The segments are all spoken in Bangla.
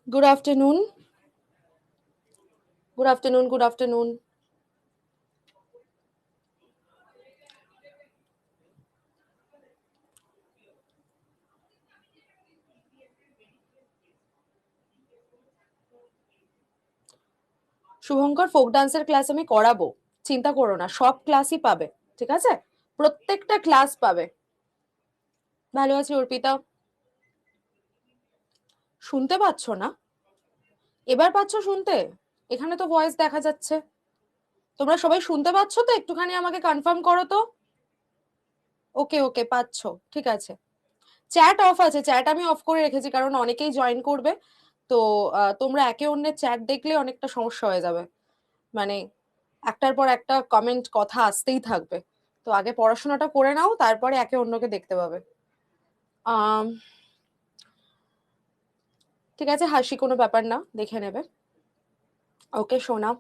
Good afternoon. Good afternoon. Good afternoon. Shubhankar, folk ডান্সের ক্লাস আমি করাবো, চিন্তা করো না, সব ক্লাসই পাবে। ঠিক আছে, প্রত্যেকটা ক্লাস পাবে। ভালো আছি অর্পিতা। শুনতে পাচ্ছ না? এবার পাচ্ছ শুনতে? এখানে তো ভয়েস দেখা যাচ্ছে। তোমরা সবাই শুনতে পাচ্ছ তো? একটুখানি আমাকে কনফার্ম করো তো। ওকে ওকে, পাচ্ছ, ঠিক আছে। চ্যাট অফ আছে, চ্যাট আমি অফ করে রেখেছি কারণ অনেকেই জয়েন করবে। তো তোমরা একে অন্যের চ্যাট দেখলে অনেকটা সমস্যা হয়ে যাবে, মানে একটার পর একটা কমেন্ট কথা আসতেই থাকবে। তো আগে পড়াশোনাটা করে নাও, তারপরে একে অন্যকে দেখতে পাবে। আম, ঠিক আছে, হাসি কোনো ব্যাপার না, দেখে নেবে। ওকে সোনা,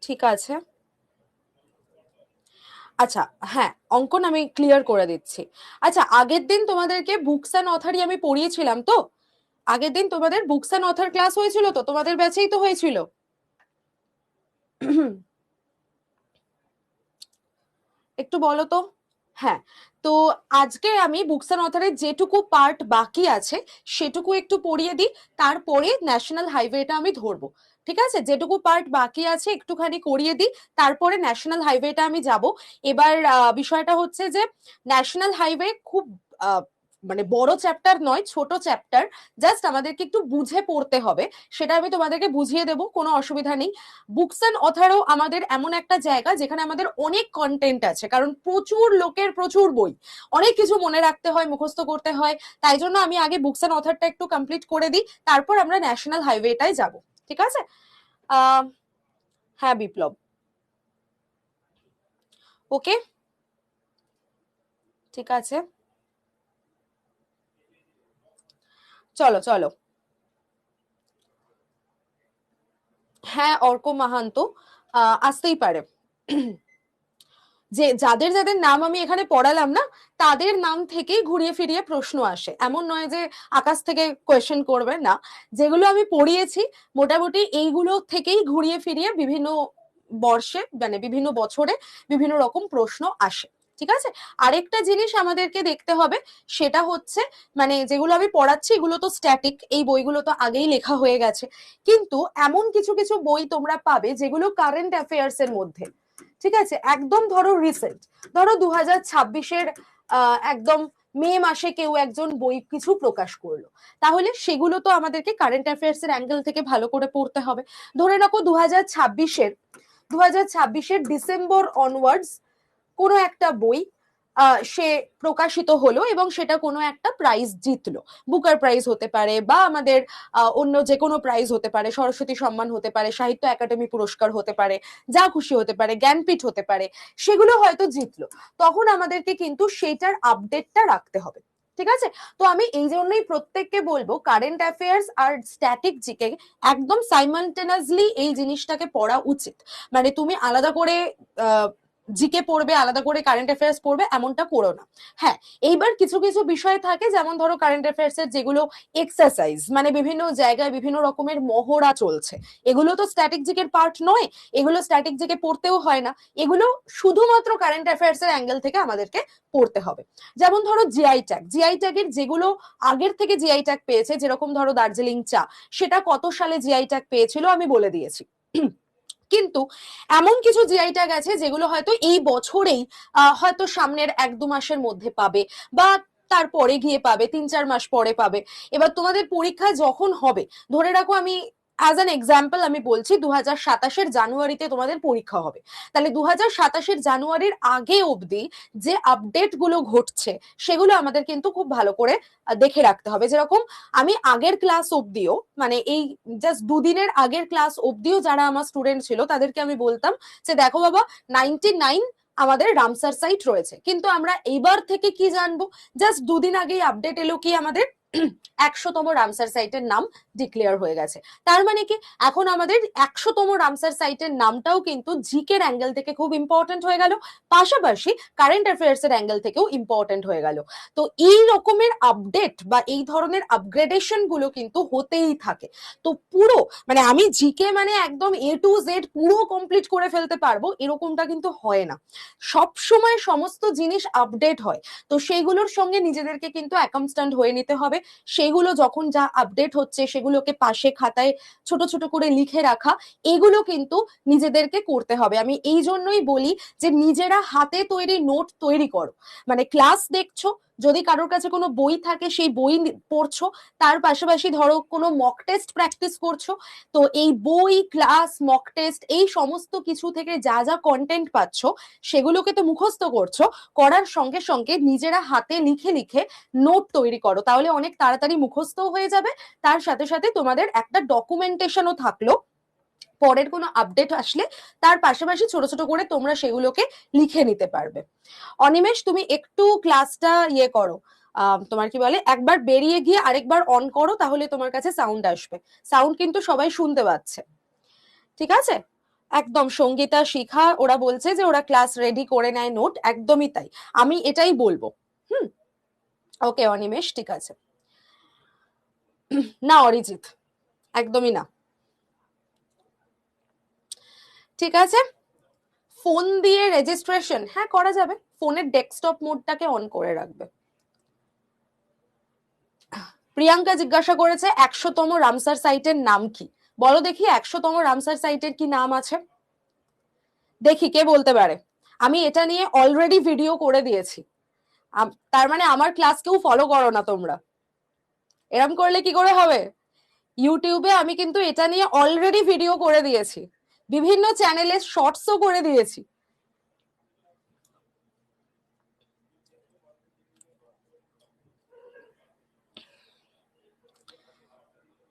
ঠিক আছে। আচ্ছা, হ্যাঁ, অঙ্কন আমি ক্লিয়ার করে দিচ্ছি। আচ্ছা, আগের দিন তোমাদেরকে বুকস অ্যান্ড অথারই আমি পড়িয়েছিলাম তো? আগের দিন তোমাদের বুকস অ্যান্ড অথার ক্লাস হয়েছিল তো? তোমাদের ব্যাচেই তো হয়েছিল। একটু বলো তো। হ্যাঁ, তো আজকে আমি বুকস অ্যান্ড অথারের যেটুকু পার্ট বাকি আছে সেটুকু একটু পড়িয়ে দিই, তারপরে ন্যাশনাল হাইওয়েটা আমি ধরবো। ঠিক আছে, যেটুকু পার্ট বাকি আছে একটুখানি করিয়ে দিই, তারপরে ন্যাশনাল হাইওয়েটা আমি যাব। এবার বিষয়টা হচ্ছে যে ন্যাশনাল হাইওয়ে খুব আহ, মানে বড় চ্যাপ্টার নয়, ছোট চ্যাপ্টার। জাস্ট আমাদেরকে একটু বুঝে পড়তে হবে, সেটা আমি তোমাদেরকে বুঝিয়ে দেবো, কোনো অসুবিধা নেই। বুকস অ্যান্ড অথারও আমাদের এমন একটা জায়গা যেখানে আমাদের অনেক কন্টেন্ট আছে, কারণ প্রচুর লোকের প্রচুর বই, অনেক কিছু মনে রাখতে হয়, মুখস্থ করতে হয়। তাই জন্য আমি আগে বুকস অ্যান্ড অথারটা একটু কমপ্লিট করে দিই, তারপর আমরা ন্যাশনাল হাইওয়েটাই যাব। ঠিক আছে। আহ হ্যাঁ বিপ্লব, ওকে, ঠিক আছে, চলো চলো। হ্যাঁ অর্ক মাহান্ত আসতেই পারে। যে যাদের যাদের নাম আমি এখানে পড়ালাম না, তাদের নাম থেকেই ঘুরিয়ে ফিরিয়ে প্রশ্ন আসে, এমন নয় যে আকাশ থেকে কোয়েশ্চেন করবে না। যেগুলো আমি পড়িয়েছি মোটামুটি এইগুলো থেকেই ঘুরিয়ে ফিরিয়ে বিভিন্ন বর্ষে, মানে বিভিন্ন বছরে বিভিন্ন রকম প্রশ্ন আসে। ঠিক আছে। আরেকটা জিনিস আমাদেরকে দেখতে হবে, সেটা হচ্ছে মানে যেগুলো আমি পড়াচ্ছি এগুলো তো স্ট্যাটিক, এই বইগুলো তো আগেই লেখা হয়ে গেছে, কিন্তু এমন কিছু কিছু বই তোমরা পাবে যেগুলো কারেন্ট অ্যাফেয়ার্স এর মধ্যে। ঠিক আছে, একদম ধরো রিসেন্ট, ধরো 2026-এর একদম মে মাসে কেউ একজন বই কিছু প্রকাশ করলো, তাহলে সেগুলো তো আমাদেরকে কারেন্ট অ্যাফেয়ার্স এর অ্যাঙ্গেল থেকে ভালো করে পড়তে হবে। ধরে রাখো 2026-এর ডিসেম্বর অনওয়ার্ডস কোনো একটা বই সে প্রকাশিত হলো এবং সেটা কোনো একটা প্রাইজ জিতলো। বুকার প্রাইজ হতে পারে, বা আমাদের অন্য যে কোনো প্রাইজ হতে পারে, সরস্বতী সম্মান হতে পারে, সাহিত্য একাডেমি পুরস্কার হতে পারে, যা খুশি হতে পারে, জ্ঞানপীঠ হতে পারে, সেগুলো হয়তো জিতলো। তখন আমাদেরকে কিন্তু সেটার আপডেটটা রাখতে হবে। ঠিক আছে। তো আমি এই জন্যই প্রত্যেককে বলবো কারেন্ট অ্যাফেয়ার্স আর স্ট্যাটিক জিকে একদম সাইমালটেনাসলি এই জিনিসটাকে পড়া উচিত। মানে তুমি আলাদা করে জিকে পড়বে, আলাদা করে কারেন্ট অ্যাফেয়ার্স পড়বে, এমনটা করো না। হ্যাঁ, এইবার কিছু কিছু বিষয় থাকে, যেমন ধরো কারেন্ট অ্যাফেয়ার্স এর যেগুলো এক্সারসাইজ, মানে বিভিন্ন জায়গায় বিভিন্ন রকমের মহড়া চলছে, এগুলো তো স্ট্যাটিক জিকের পার্ট নয়, এগুলো স্ট্যাটিক জিকে পড়তেও হয় না। এগুলো শুধুমাত্র কারেন্ট অ্যাফেয়ার্স এর অ্যাঙ্গেল থেকে আমাদেরকে পড়তে হবে। যেমন ধরো জিআই ট্যাগের যেগুলো আগের থেকে জিআই ট্যাগ পেয়েছে, যেরকম ধরো দার্জিলিং চা, সেটা কত সালে জিআই ট্যাগ পেয়েছিল আমি বলে দিয়েছি। কিন্তু এমন কিছু জিআই ট্যাগ আছে যেগুলো হয়তো এই বছরেই হয়তো সামনের 1-2 মাসের মধ্যে পাবে, বা তারপরে গিয়ে পাবে, 3-4 মাস পরে পাবে। এবার তোমাদের পরীক্ষা যখন হবে, ধরে রাখো আমি অ্যাজ অ্যান এক্সাম্পল আমি বলছি 2027-এর জানুয়ারিতে তোমাদের পরীক্ষা হবে, তাহলে 2027-এর জানুয়ারির আগে অবধি যে আপডেট গুলো ঘটছে সেগুলো আমাদের কিন্তু খুব ভালো করে দেখে রাখতে হবে। যেরকম আমি আগের ক্লাস অবধিও, মানে এই জাস্ট দুদিনের আগের ক্লাস অবধিও যারা আমার স্টুডেন্ট ছিল তাদেরকে আমি বলতাম যে দেখো বাবা, 99 আমাদের রামসার সাইট রয়েছে, কিন্তু আমরা এইবার থেকে কি জানবো, জাস্ট দুদিন আগেই আপডেট এলো কি আমাদের 100তম রামসার সাইটের নাম ডিক্লেয়ার হয়ে গেছে। তার মানে কি এখন আমাদের 100তম রামসার সাইটের নামটাও কিন্তু জিকের অ্যাঙ্গেল থেকে খুব ইম্পর্টেন্ট হয়ে গেল, পাশাপাশি কারেন্ট অ্যাফেয়ার্স এর অ্যাঙ্গেল থেকেও ইম্পর্টেন্ট হয়ে গেল। তো এই রকমের আপডেট বা এই ধরনের আপগ্রেডেশন গুলো কিন্তু হতেই থাকে। তো পুরো মানে আমি জিকে মানে একদম এ টু জেড পুরো কমপ্লিট করে ফেলতে পারবো এরকমটা কিন্তু হয় না, সব সময় সমস্ত জিনিস আপডেট হয়। তো সেইগুলোর সঙ্গে নিজেদেরকে কিন্তু অ্যাকামস্ট্যান্ট হয়ে নিতে হবে। সেগুলো যখন যা আপডেট হচ্ছে সেগুলোকে পাশে খাতায় ছোট ছোট করে লিখে রাখা, এগুলো কিন্তু নিজেদেরকে করতে হবে। আমি এই জন্যই বলি যে নিজেরা হাতে তৈরি নোট তৈরি করো। মানে ক্লাস দেখছো, যদি কারোর কাছে কোনো বই থাকে সেই বই পড়ছো, তার পাশাপাশি ধরো কোনো মক টেস্ট প্র্যাকটিস করছো। তো এই বই, ক্লাস, মক টেস্ট এই সমস্ত কিছু থেকে যা যা কন্টেন্ট পাচ্ছ সেগুলোকে তো মুখস্থ করছো, করার সঙ্গে সঙ্গে নিজেরা হাতে লিখে লিখে নোট তৈরি করো, তাহলে অনেক তাড়াতাড়ি মুখস্থও হয়ে যাবে। তার সাথে সাথে তোমাদের একটা ডকুমেন্টেশনও থাকলো, পরের কোনো আপডেট আসলে তার পাশাপাশি ছোট ছোট করে তোমরা সেগুলোকে লিখে নিতে পারবে। অনিমেষ তুমি একটু ক্লাসটা ইয়ে করো, তোমার কি বলে একবার বেরিয়ে গিয়ে আরেকবার অন করো, তাহলে তোমার কাছে সাউন্ড আসবে। সাউন্ড কিন্তু সবাই শুনতে পাচ্ছে, ঠিক আছে? একদম সঙ্গীতা, শিখা ওরা বলছে যে ওরা ক্লাস রেডি করে নেয় নোট, একদমই তাই, আমি এটাই বলবো। ওকে অনিমেষ, ঠিক আছে। না অরিজিৎ, একদমই না। ঠিক আছে, ফোন দিয়ে রেজিস্ট্রেশন হ্যাঁ করা যাবে, ফোনের ডেস্কটপ মোডটাকে অন করে রাখবে। প্রিয়াঙ্কা জিজ্ঞাসা করেছে 100তম রামসার সাইটের নাম কি, বলো দেখি 100তম রামসার সাইটের কি নাম আছে, দেখি কে বলতে পারে। আমি এটা নিয়ে অলরেডি ভিডিও করে দিয়েছি, তার মানে আমার ক্লাস কেউ ফলো করো না তোমরা, এরম করলে কি করে হবে? ইউটিউবে আমি কিন্তু এটা নিয়ে অলরেডি ভিডিও করে দিয়েছি, বিভিন্ন চ্যানেলে শর্টসও করে দিয়েছি।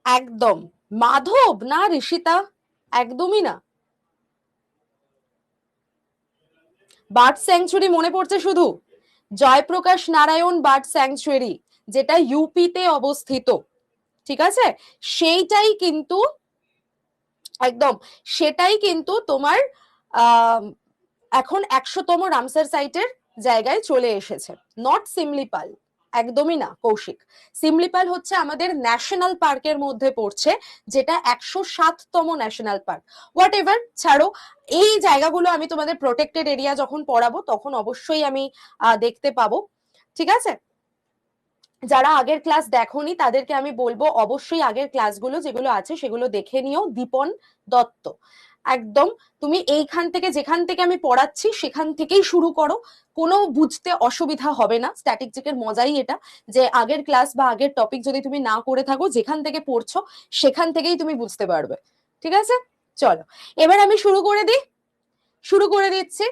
একদম মাধব না ঋষিতা, একদমই না। বার্ড স্যাংচুরি মনে পড়ছে শুধু, জয়প্রকাশ নারায়ণ বার্ড স্যাংচুয়ারি, যেটা ইউপিতে অবস্থিত, ঠিক আছে? সেইটাই কিন্তু একদম, সেটাই কিন্তু তোমার এখন 100তম রামসার সাইটের জায়গায় চলে এসেছে, নট সিমলিপাল, একদমই না কৌশিক। সিমলিপাল হচ্ছে আমাদের ন্যাশনাল পার্কের মধ্যে পড়ছে, যেটা 107তম ন্যাশনাল পার্ক। হোয়াট এভার, ছাড়ো, এই জায়গাগুলো আমি তোমাদের প্রোটেক্টেড এরিয়া যখন পড়াবো তখন অবশ্যই আমি দেখতে পাবো, ঠিক আছে? যারা আগের ক্লাস দেখোনি তাদেরকে আমি বলবো অবশ্যই আগের ক্লাসগুলো যেগুলো আছে সেগুলো দেখে নিও। দীপন দত্ত, একদম তুমি এইখান থেকে যেখান থেকে আমি পড়াচ্ছি সেখান থেকেই শুরু করো, কোনো বুঝতে অসুবিধা হবে না। স্ট্যাটিক চেকের মজাই এটা, যে আগের ক্লাস বা আগের টপিক যদি তুমি না করে থাকো, যেখান থেকে পড়ছো সেখান থেকেই তুমি বুঝতে পারবে, ঠিক আছে? চলো এবার আমি শুরু করে দিচ্ছি।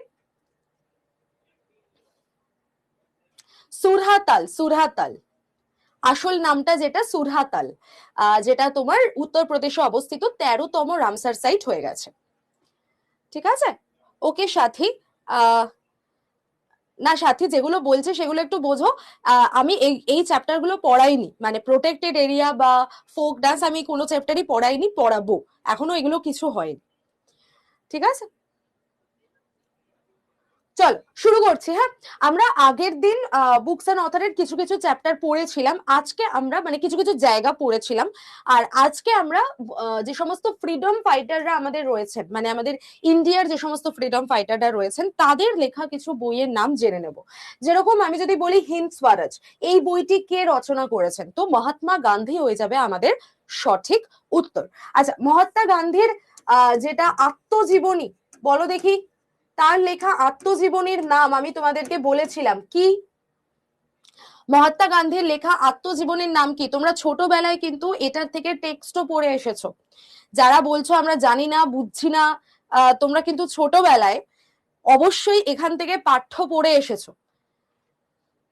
সুরহাতাল, সুরহাতাল আসল নামটা যেটা সুরহাতাল, যেটা তোমার উত্তরপ্রদেশে অবস্থিত 13তম রামসার সাইট হয়ে গেছে, ঠিক আছে? ওকে সাথী, না সাথী যেগুলো বলছে সেগুলো একটু বোঝো। আমি এই চ্যাপ্টার গুলো পড়াইনি, মানে প্রোটেক্টেড এরিয়া বা ফোক ডান্স আমি কোনো চ্যাপ্টারই পড়াইনি, পড়াবো, এখনো এগুলো কিছু হয়নি, ঠিক আছে? চলো শুরু করছি। হ্যাঁ, আমরা আগের দিন বুকস অ্যান্ড অথরের কিছু কিছু চ্যাপ্টার পড়েছিলাম, আজকে আমরা মানে কিছু কিছু জায়গা পড়েছিলাম, আর আজকে আমরা যে সমস্ত ফ্রিডম ফাইটাররা আমাদের রয়েছেন, মানে আমাদের ইন্ডিয়ার যে সমস্ত ফ্রিডম ফাইটাররা রয়েছেন তাদের লেখা কিছু বইয়ের নাম জেনে নেব। যেরকম আমি যদি বলি হিন্দ স্বরাজ, এই বইটি কে রচনা করেছেন, তো মহাত্মা গান্ধী হয়ে যাবে আমাদের সঠিক উত্তর। আচ্ছা, মহাত্মা গান্ধীর যেটা আত্মজীবনী, বলো দেখি তার লেখা আত্মজীবনীর নাম আমি তোমাদেরকে বলেছিলাম কি? মহাত্মা গান্ধীর লেখা আত্মজীবনীর নাম কি? তোমরা ছোটবেলায় কিন্তু এটার থেকে টেক্সটও পড়ে এসেছো, যারা বলছো আমরা জানি না বুঝছি না, তোমরা কিন্তু ছোটবেলায় অবশ্যই এখান থেকে পাঠ্য পড়ে এসেছো।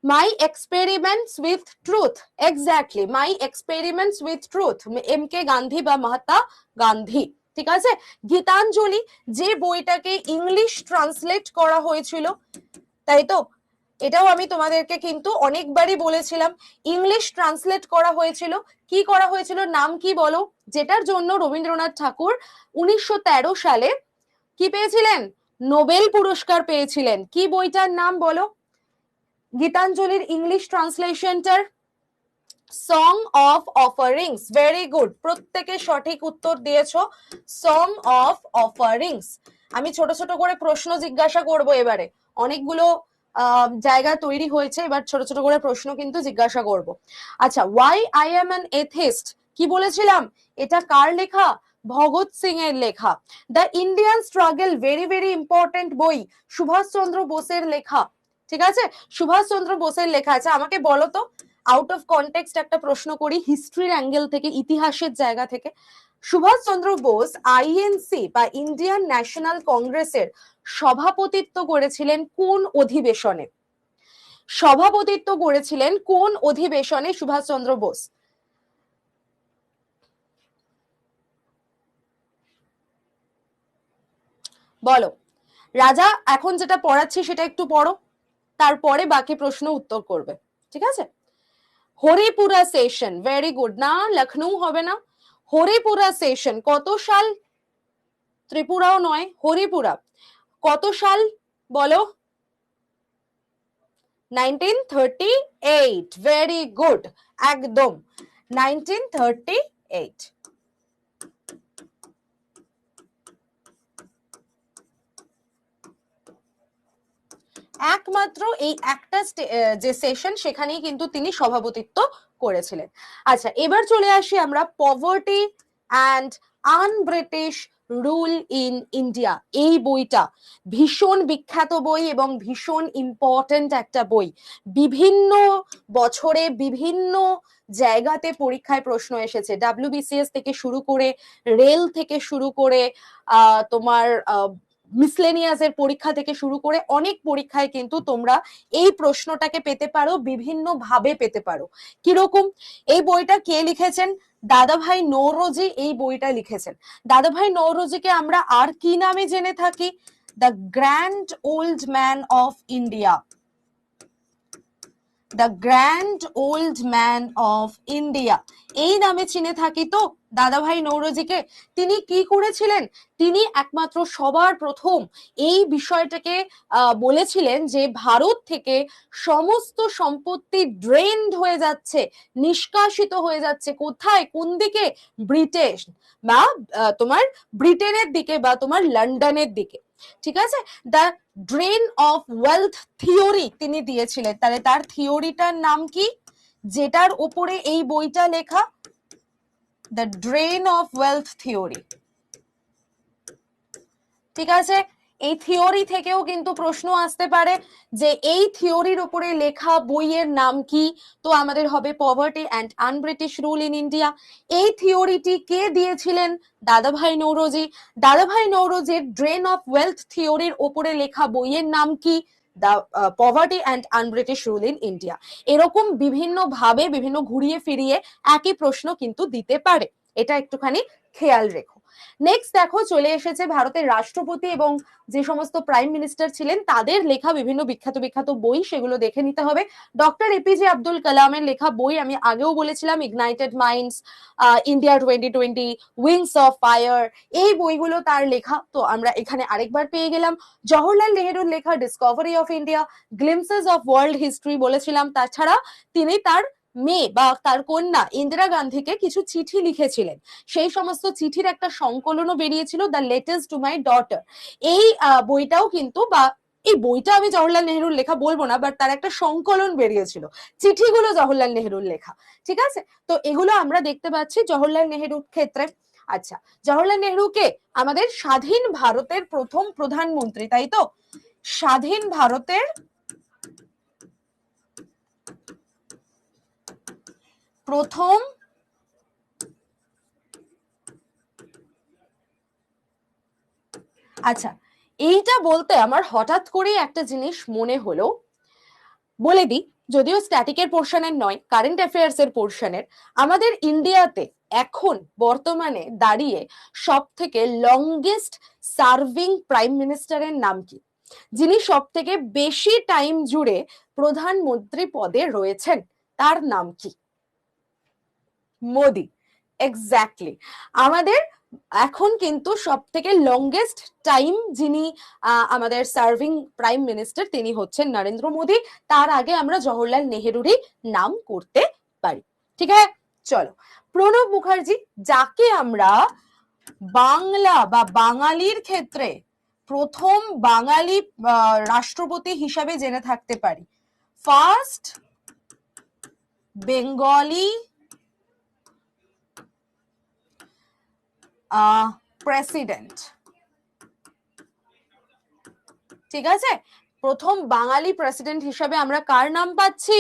My experiments with truth, exactly my experiments with truth, M K Gandhi বা মহাত্মা গান্ধী, ঠিক আছে? গীতাঞ্জলি, যে বইটাকে ইংলিশ ট্রান্সলেট করা হয়েছিল, তাই তো? এটাও আমি তোমাদেরকে কিন্তু অনেকবারই বলেছিলাম। ইংলিশ ট্রান্সলেট করা হয়েছিল। কি করা হয়েছিল, নাম কি বলো, যেটার জন্য রবীন্দ্রনাথ ঠাকুর 1913 সালে কি পেয়েছিলেন, নোবেল পুরস্কার পেয়েছিলেন। কি বইটার নাম বলো, গীতাঞ্জলির ইংলিশ ট্রান্সলেশনটার? Song of offerings. Very good, প্রত্যেকে সঠিক উত্তর দিয়েছো, সং অফ অফারিংস। আমি ছোট ছোট করে প্রশ্ন জিজ্ঞাসা করব এবারে, অনেকগুলো জায়গা তৈরি হয়েছে, এবার ছোট ছোট করে প্রশ্ন কিন্তু জিজ্ঞাসা করব। আচ্ছা, why I am an atheist, কি বলেছিলাম, এটা কার লেখা, ভগৎ সিং এর লেখা। The Indian struggle, very very important বই, সুভাষচন্দ্র বোসের লেখা। ঠিক আছে, সুভাষচন্দ্র বোসের লেখা। আছে, আমাকে বলো তো, আউট অফ কনটেক্সট একটা প্রশ্ন করি, হিস্ট্রির অ্যাঙ্গেল থেকে, ইতিহাসের জায়গা থেকে, সুভাষচন্দ্র বোস আইএনসি বা ইন্ডিয়ান ন্যাশনাল কংগ্রেসের সভাপতিত্ব করেছিলেন কোন অধিবেশনে? সভাপতিত্ব করেছিলেন কোন অধিবেশনে সুভাষচন্দ্র বোস? বলো। রাজা, এখন যেটা পড়াচ্ছি সেটা একটু পড়ো, তারপরে বাকি প্রশ্ন উত্তর করবে, ঠিক আছে? Haripura session, very good. না, লখনৌ হবে না, হরিপুরা সেশন কত সাল? ত্রিপুরাও নয়, হরিপুরা কত সাল বলো? 1938, ভেরি গুড, একদম 1938। একমাত্র এই একটা যে সেশন, সেখানেই কিন্তু তিনি সভাপতিত্ব করেছিলেন। আচ্ছা, এবার চলে আসি আমরা poverty and un-British rule in India. এই বইটা ভীষণ বিখ্যাত বই এবং ভীষণ ইম্পর্টেন্ট একটা বই। বিভিন্ন বছরে বিভিন্ন জায়গাতে পরীক্ষায় প্রশ্ন এসেছে, ডাব্লিউবিসিএস থেকে শুরু করে, রেল থেকে শুরু করে, তোমার মিসলেনিয়াসের পরীক্ষা থেকে শুরু করে অনেক পরীক্ষায় কিন্তু তোমরা এই প্রশ্নটাকে পেতে পারো, বিভিন্ন ভাবে পেতে পারো। কিরকম, এই বইটা কে লিখেছেন? দাদাভাই নওরোজি এই বইটা লিখেছেন। দাদাভাই নওরোজিকে আমরা আর কি নামে জেনে থাকি? The grand old man of India. The grand old man of India এই নামে চিনে থাকি তো দাদাভাই নওরোজিকে। তিনি কি করেছিলেন? তিনি একমাত্র সবার প্রথম এই বিষয়টাকে বলেছিলেন যে ভারত থেকে সমস্ত সম্পত্তি ড্রেন্ড হয়ে যাচ্ছে, নিষ্কাশিত হয়ে যাচ্ছে। কোথায়, কোন দিকে? ব্রিটিশ বা তোমার ব্রিটেনের দিকে বা তোমার লন্ডনের দিকে। ঠিক আছে, the drain of wealth theory তিনি দিয়েছিলেন। তাহলে তার থিওরিটার নাম কি, যেটার উপরে এই বইটা লেখা? The drain of wealth theory. ঠিক আছে, এই থিওরি থেকেও কিন্তু প্রশ্ন আসতে পারে যে এই থিওরির উপরে লেখা বইয়ের নাম কি? তো আমাদের হবে poverty and un-British rule in India. এই থিওরিটি কে দিয়েছিলেন? দাদাভাই নওরোজি। দাদাভাই নওরোজির ড্রেন অফ ওয়েলথ থিওরির উপরে লেখা বইয়ের নাম কি? The poverty and un-British rule in India. এরকম বিভিন্ন ভাবে, বিভিন্ন ঘুরিয়ে ফিরিয়ে একই প্রশ্ন কিন্তু দিতে পারে, এটা একটুখানি খেয়াল রেখো। নেক্সট দেখো, চলে এসেছে ভারতের রাষ্ট্রপতি এবং যে সমস্ত প্রাইম মিনিস্টার ছিলেন তাদের লেখা বিভিন্ন বিখ্যাত বিখ্যাত বই, সেগুলো দেখে নিতে হবে। ডক্টর এপিজে আব্দুল কালামের লেখা বই আমি আগেও বলেছিলাম, ignited minds, India 2020, wings of fire, এই বইগুলো তার লেখা। তো আমরা এখানে আরেকবার পেয়ে গেলাম। জওহরলাল নেহেরুর লেখা Discovery of India, glimpses of world history বলেছিলাম। তাছাড়া তিনি তার মেয়ে বা তার কন্যা ইন্দিরা গান্ধীকে কিছু চিঠি লিখেছিলেন, সেই সমস্ত চিঠির একটা সংকলনও বেরিয়েছিল, the letters to my daughter. এই বইটাও কিন্তু, বা এই বইটা আমি জওহরলাল নেহরুর লেখা বলবো না, বাট তার একটা সংকলন বেরিয়েছিল, চিঠিগুলো জওহরলাল নেহরুর লেখা। ঠিক আছে, তো এগুলো আমরা দেখতে পাচ্ছি জওহরলাল নেহরুর ক্ষেত্রে। আচ্ছা, জওহরলাল নেহরুকে আমাদের স্বাধীন ভারতের প্রথম প্রধানমন্ত্রী, তাই তো? স্বাধীন ভারতের প্রথম আচ্ছা, এইটা বলতে আমার হঠাৎ করে একটা জিনিস মনে হলো, বলে দিই, যদিও স্ট্যাটিকের পোর্শনের নয়, কারেন্ট অ্যাফেয়ার্স এর পোর্শনের। আমাদের ইন্ডিয়াতে এখন বর্তমানে দাঁড়িয়ে সব থেকে লংগেস্ট সার্ভিং প্রাইম মিনিস্টারের নাম কি? যিনি সব থেকে বেশি টাইম জুড়ে প্রধানমন্ত্রী পদে রয়েছেন তার নাম কি? মোদি, এক্স্যাক্টলি। আমাদের এখন কিন্তু সব থেকে লংগেস্ট টাইম যিনি আমাদের সার্ভিং প্রাইম মিনিস্টার তিনি হচ্ছেন নরেন্দ্র মোদী। তার আগে আমরা জওহরলাল নেহেরুরই নাম করতে পারি। ঠিক আছে, চলো। প্রণব মুখার্জি, যাকে আমরা বাংলা বা বাঙালির ক্ষেত্রে প্রথম বাঙালি রাষ্ট্রপতি হিসাবে জেনে থাকতে পারি, ফার্স্ট বেঙ্গলি প্রেসিডেন্ট। ঠিক আছে, প্রথম বাঙালি প্রেসিডেন্ট হিসাবে আমরা কার নাম পাচ্ছি?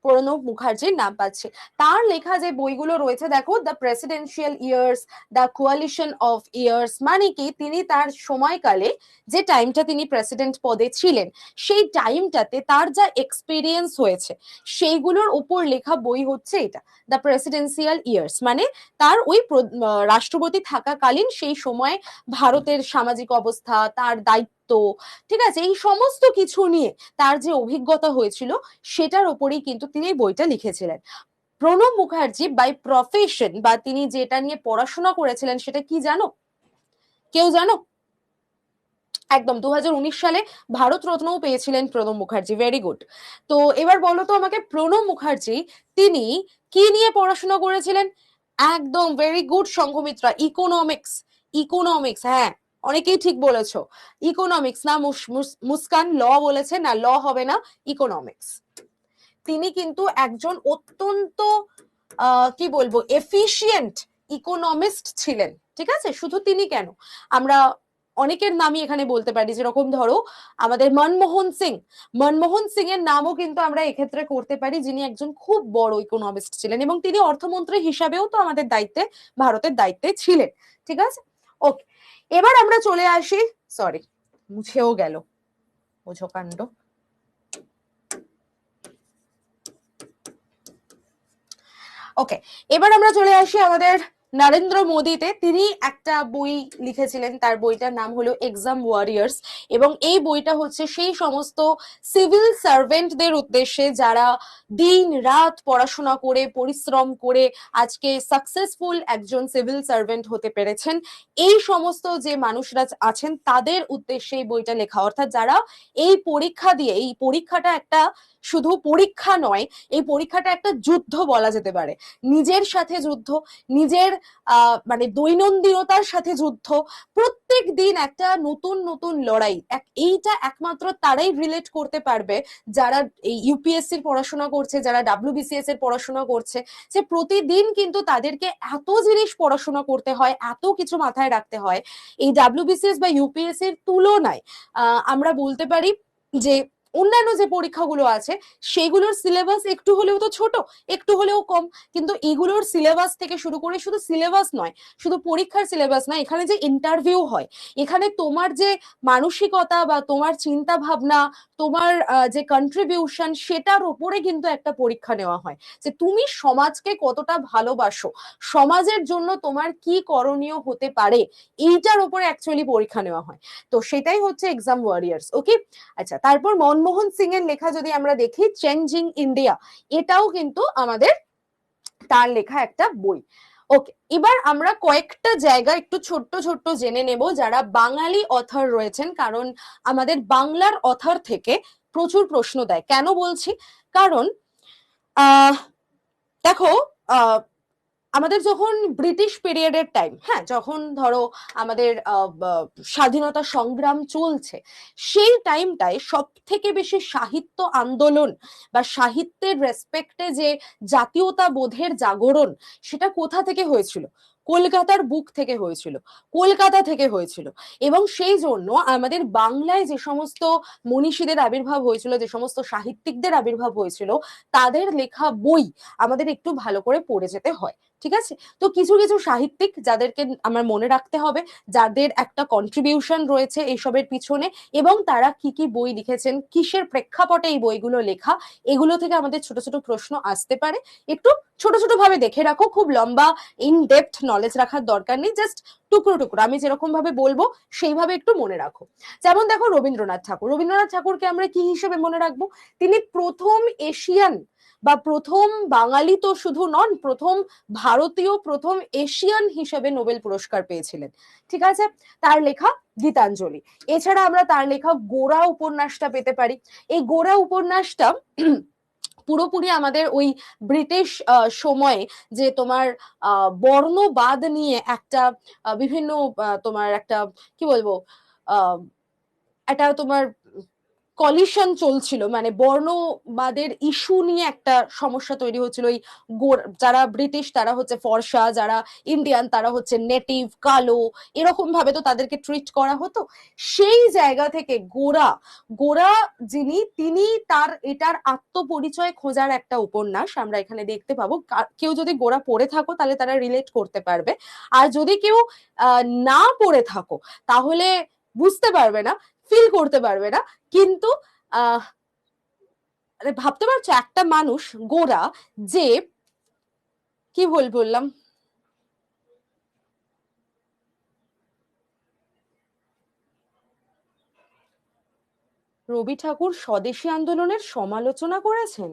প্রণব মুখার্জির নাম পাচ্ছি। তার লেখা যে বইগুলো রয়েছে দেখো, the presidential years, the coalition of years, মানে কি তিনি তার সময়কালে যে টাইমটা তিনি প্রেসিডেন্ট পদে ছিলেন সেই টাইমটাতে তার যা এক্সপিরিয়েন্স হয়েছে সেইগুলোর উপর লেখা বই হচ্ছে এটা, দ্য প্রেসিডেন্সিয়াল ইয়ার্স। মানে তার ওই রাষ্ট্রপতি থাকাকালীন সেই সময় ভারতের সামাজিক অবস্থা, তার দায়িত্ব, ঠিক আছে, এই সমস্ত কিছু নিয়ে তার যে অভিজ্ঞতা হয়েছিল সেটার উপরেই কিন্তু তিনি বইটা লিখেছিলেন। প্রণব মুখার্জি বাই প্রফেশন বা তিনি যেটা নিয়ে পড়াশোনা করেছিলেন সেটা কি জানো? কেউ জানো? একদম 2019 সালে ভারত রত্নও পেয়েছিলেন প্রণব মুখার্জি। Very good. তো এবার বলো তো আমাকে, প্রণব মুখার্জি তিনি কি নিয়ে পড়াশোনা করেছিলেন? একদম ভেরি গুড সংঘমিত্রা, ইকোনমিক্স। ইকোনমিক্স, হ্যাঁ অনেকেই ঠিক বলেছো, ইকোনমিক্স না। মুস্কান ল বলেছে, না ল হবে না, ইকোনমিক্স। তিনি কিন্তু একজন অত্যন্ত কি বলবো এফিশিয়েন্ট ইকোনমিস্ট ছিলেন। ঠিক আছে, শুধু তিনি কেন, আমরা অনেকের নামই এখানে বলতে পারি, যেরকম ধরো আমাদের মনমোহন সিং। মনমোহন সিং এর নামও কিন্তু আমরা এক্ষেত্রে করতে পারি, যিনি একজন খুব বড় ইকোনমিস্ট ছিলেন এবং তিনি অর্থমন্ত্রী হিসাবেও তো আমাদের দায়িত্বে, ভারতের দায়িত্বে ছিলেন। ঠিক আছে, ওকে। এবার আমরা চলে আসি, সরি মুছেও গেল, বোঝো কাণ্ড। ওকে, এবার আমরা চলে আসি আমাদের নরেন্দ্র মোদীতে। তিনি একটা বই লিখেছিলেন, তার বইটার নাম হলো এক্সাম ওয়ারিয়ার্স, এবং এই বইটা হচ্ছে সেই সমস্ত সিভিল সার্ভেন্টদের উদ্দেশ্যে যারা দিন রাত পড়াশোনা করে পরিশ্রম করে আজকে সাকসেসফুল একজন সিভিল সার্ভেন্ট হতে পেরেছেন। এই সমস্ত যে মানুষরা আছেন তাদের উদ্দেশ্যে এই বইটা লেখা, অর্থাৎ যারা এই পরীক্ষা দিয়ে, এই পরীক্ষাটা একটা শুধু পরীক্ষা নয়, এই পরীক্ষাটা একটা যুদ্ধ বলা যেতে পারে, নিজের সাথে যুদ্ধ, নিজের মানে দৈনন্দিনতার সাথে যুদ্ধ, প্রত্যেক দিন একটা নতুন নতুন লড়াই। এইটা একমাত্র তারাই রিলেট করতে পারবে যারা এই ইউপিএসসির পড়াশোনা করছে, যারা ডাব্লিউবিসিএস এর পড়াশোনা করছে, যে প্রতিদিন কিন্তু তাদেরকে এত জিনিস পড়াশোনা করতে হয়, এত কিছু মাথায় রাখতে হয়। এই ডাব্লিউবিসিএস বা ইউপিএসসি এর তুলনায় আমরা বলতে পারি যে অন্যান্য যে পরীক্ষাগুলো আছে সেগুলোর সিলেবাস একটু হলেও তো ছোট, একটু হলেও কম, কিন্তু এগুলোর সিলেবাস থেকে শুরু করে, শুধু সিলেবাস নয়, শুধু পরীক্ষার সিলেবাস নয়, এখানে যে ইন্টারভিউ হয়, এখানে তোমার যে মানসিকতা বা তোমার চিন্তা ভাবনা, তোমার যে কন্ট্রিবিউশন, সেটার উপরে কিন্তু একটা পরীক্ষা নেওয়া হয়, যে তুমি সমাজকে কতটা ভালোবাসো, সমাজের জন্য তোমার কি করণীয় হতে পারে, এইটার উপরে অ্যাকচুয়ালি পরীক্ষা নেওয়া হয়। তো সেটাই হচ্ছে এক্সাম ওয়ারিয়ার্স। ওকে, আচ্ছা, তারপর মনমোহন সিং এর লেখা যদি আমরা দেখি, চেঞ্জিং ইন্ডিয়া, এটাও কিন্তু আমাদের তার লেখা একটা বই। ওকে, এবার আমরা কয়েকটা জায়গা একটু ছোট্ট ছোট্ট জেনে নেব যারা বাঙালি অথর রয়েছেন, কারণ আমাদের বাংলার অথর থেকে প্রচুর প্রশ্ন দেয়। কেন বলছি? কারণ দেখো, আমাদের যখন ব্রিটিশ পিরিয়ডের টাইম, হ্যাঁ, যখন ধরো আমাদের স্বাধীনতা সংগ্রাম চলছে, সেই টাইমটায় সব থেকে বেশি সাহিত্য আন্দোলন বা সাহিত্যের রেসপেক্টে যে জাতীয়তা বোধের জাগরণ, সেটা কোথা থেকে হয়েছিল? কলকাতার বুক থেকে হয়েছিল, কলকাতা থেকে হয়েছিল। এবং সেই জন্য আমাদের বাংলায় যে সমস্ত মনীষীদের আবির্ভাব হয়েছিল, যে সমস্ত সাহিত্যিকদের আবির্ভাব হয়েছিল, তাদের লেখা বই আমাদের একটু ভালো করে পড়ে যেতে হয়। ঠিক আছে, তো কিছু কিছু সাহিত্যিক যাদেরকে আমার মনে রাখতে হবে, যাদের একটা কন্ট্রিবিউশন রয়েছে এইসবের পিছনে, এবং তারা কি কি বই লিখেছেন, কিসের প্রেক্ষাপটে এই বইগুলো লেখা, এগুলো থেকে আমাদের ছোট ছোট প্রশ্ন আসতে পারে, একটু ছোট ছোট ভাবে দেখে রাখো, খুব লম্বা ইন ডেপথ নলেজ রাখার দরকার নেই, জাস্ট টুকরো টুকরো আমি যেরকম ভাবে বলবো সেইভাবে একটু মনে রাখো। যেমন দেখো রবীন্দ্রনাথ ঠাকুর, রবীন্দ্রনাথ ঠাকুরকে আমরা কি হিসেবে মনে রাখবো? তিনি প্রথম এশিয়ান বা প্রথম বাঙালি তো শুধু নন, প্রথম ভারতীয়, প্রথম এশিয়ান হিসেবে নোবেল পুরস্কার পেয়েছিলেন। ঠিক আছে, তার লেখা গীতাঞ্জলি। এছাড়া আমরা তার লেখা গোরা উপন্যাসটা পেতে পারি। এই গোরা উপন্যাসটা পুরোপুরি আমাদের ওই ব্রিটিশ সময়ে যে তোমার বর্ণবাদ নিয়ে একটা বিভিন্ন তোমার একটা কি বলবো একটা তোমার কলিশন চলছিল, মানে বর্ণবাদের ইস্যু নিয়ে একটা সমস্যা তৈরি হচ্ছিল। ওই যারা ব্রিটিশ তারা হচ্ছে ফর্সা, যারা ইন্ডিয়ান তারা হচ্ছে নেটিভ কালো, এরকম ভাবে তো তাদেরকে ট্রিট করা হতো। সেই জায়গা থেকে গোরা, গোরা যিনি, তিনি তার এটার আত্মপরিচয় খোঁজার একটা উপন্যাস আমরা এখানে দেখতে পাবো। কেউ যদি গোরা পড়ে থাকো তাহলে তারা রিলেট করতে পারবে, আর যদি কেউ না পড়ে থাকো তাহলে বুঝতে পারবে না, ফিল করতে পারবে না। কিন্তু ভাবতে পারছো একটা মানুষ গোরা, যে কি বললাম, রবি ঠাকুর স্বদেশী আন্দোলনের সমালোচনা করেছেন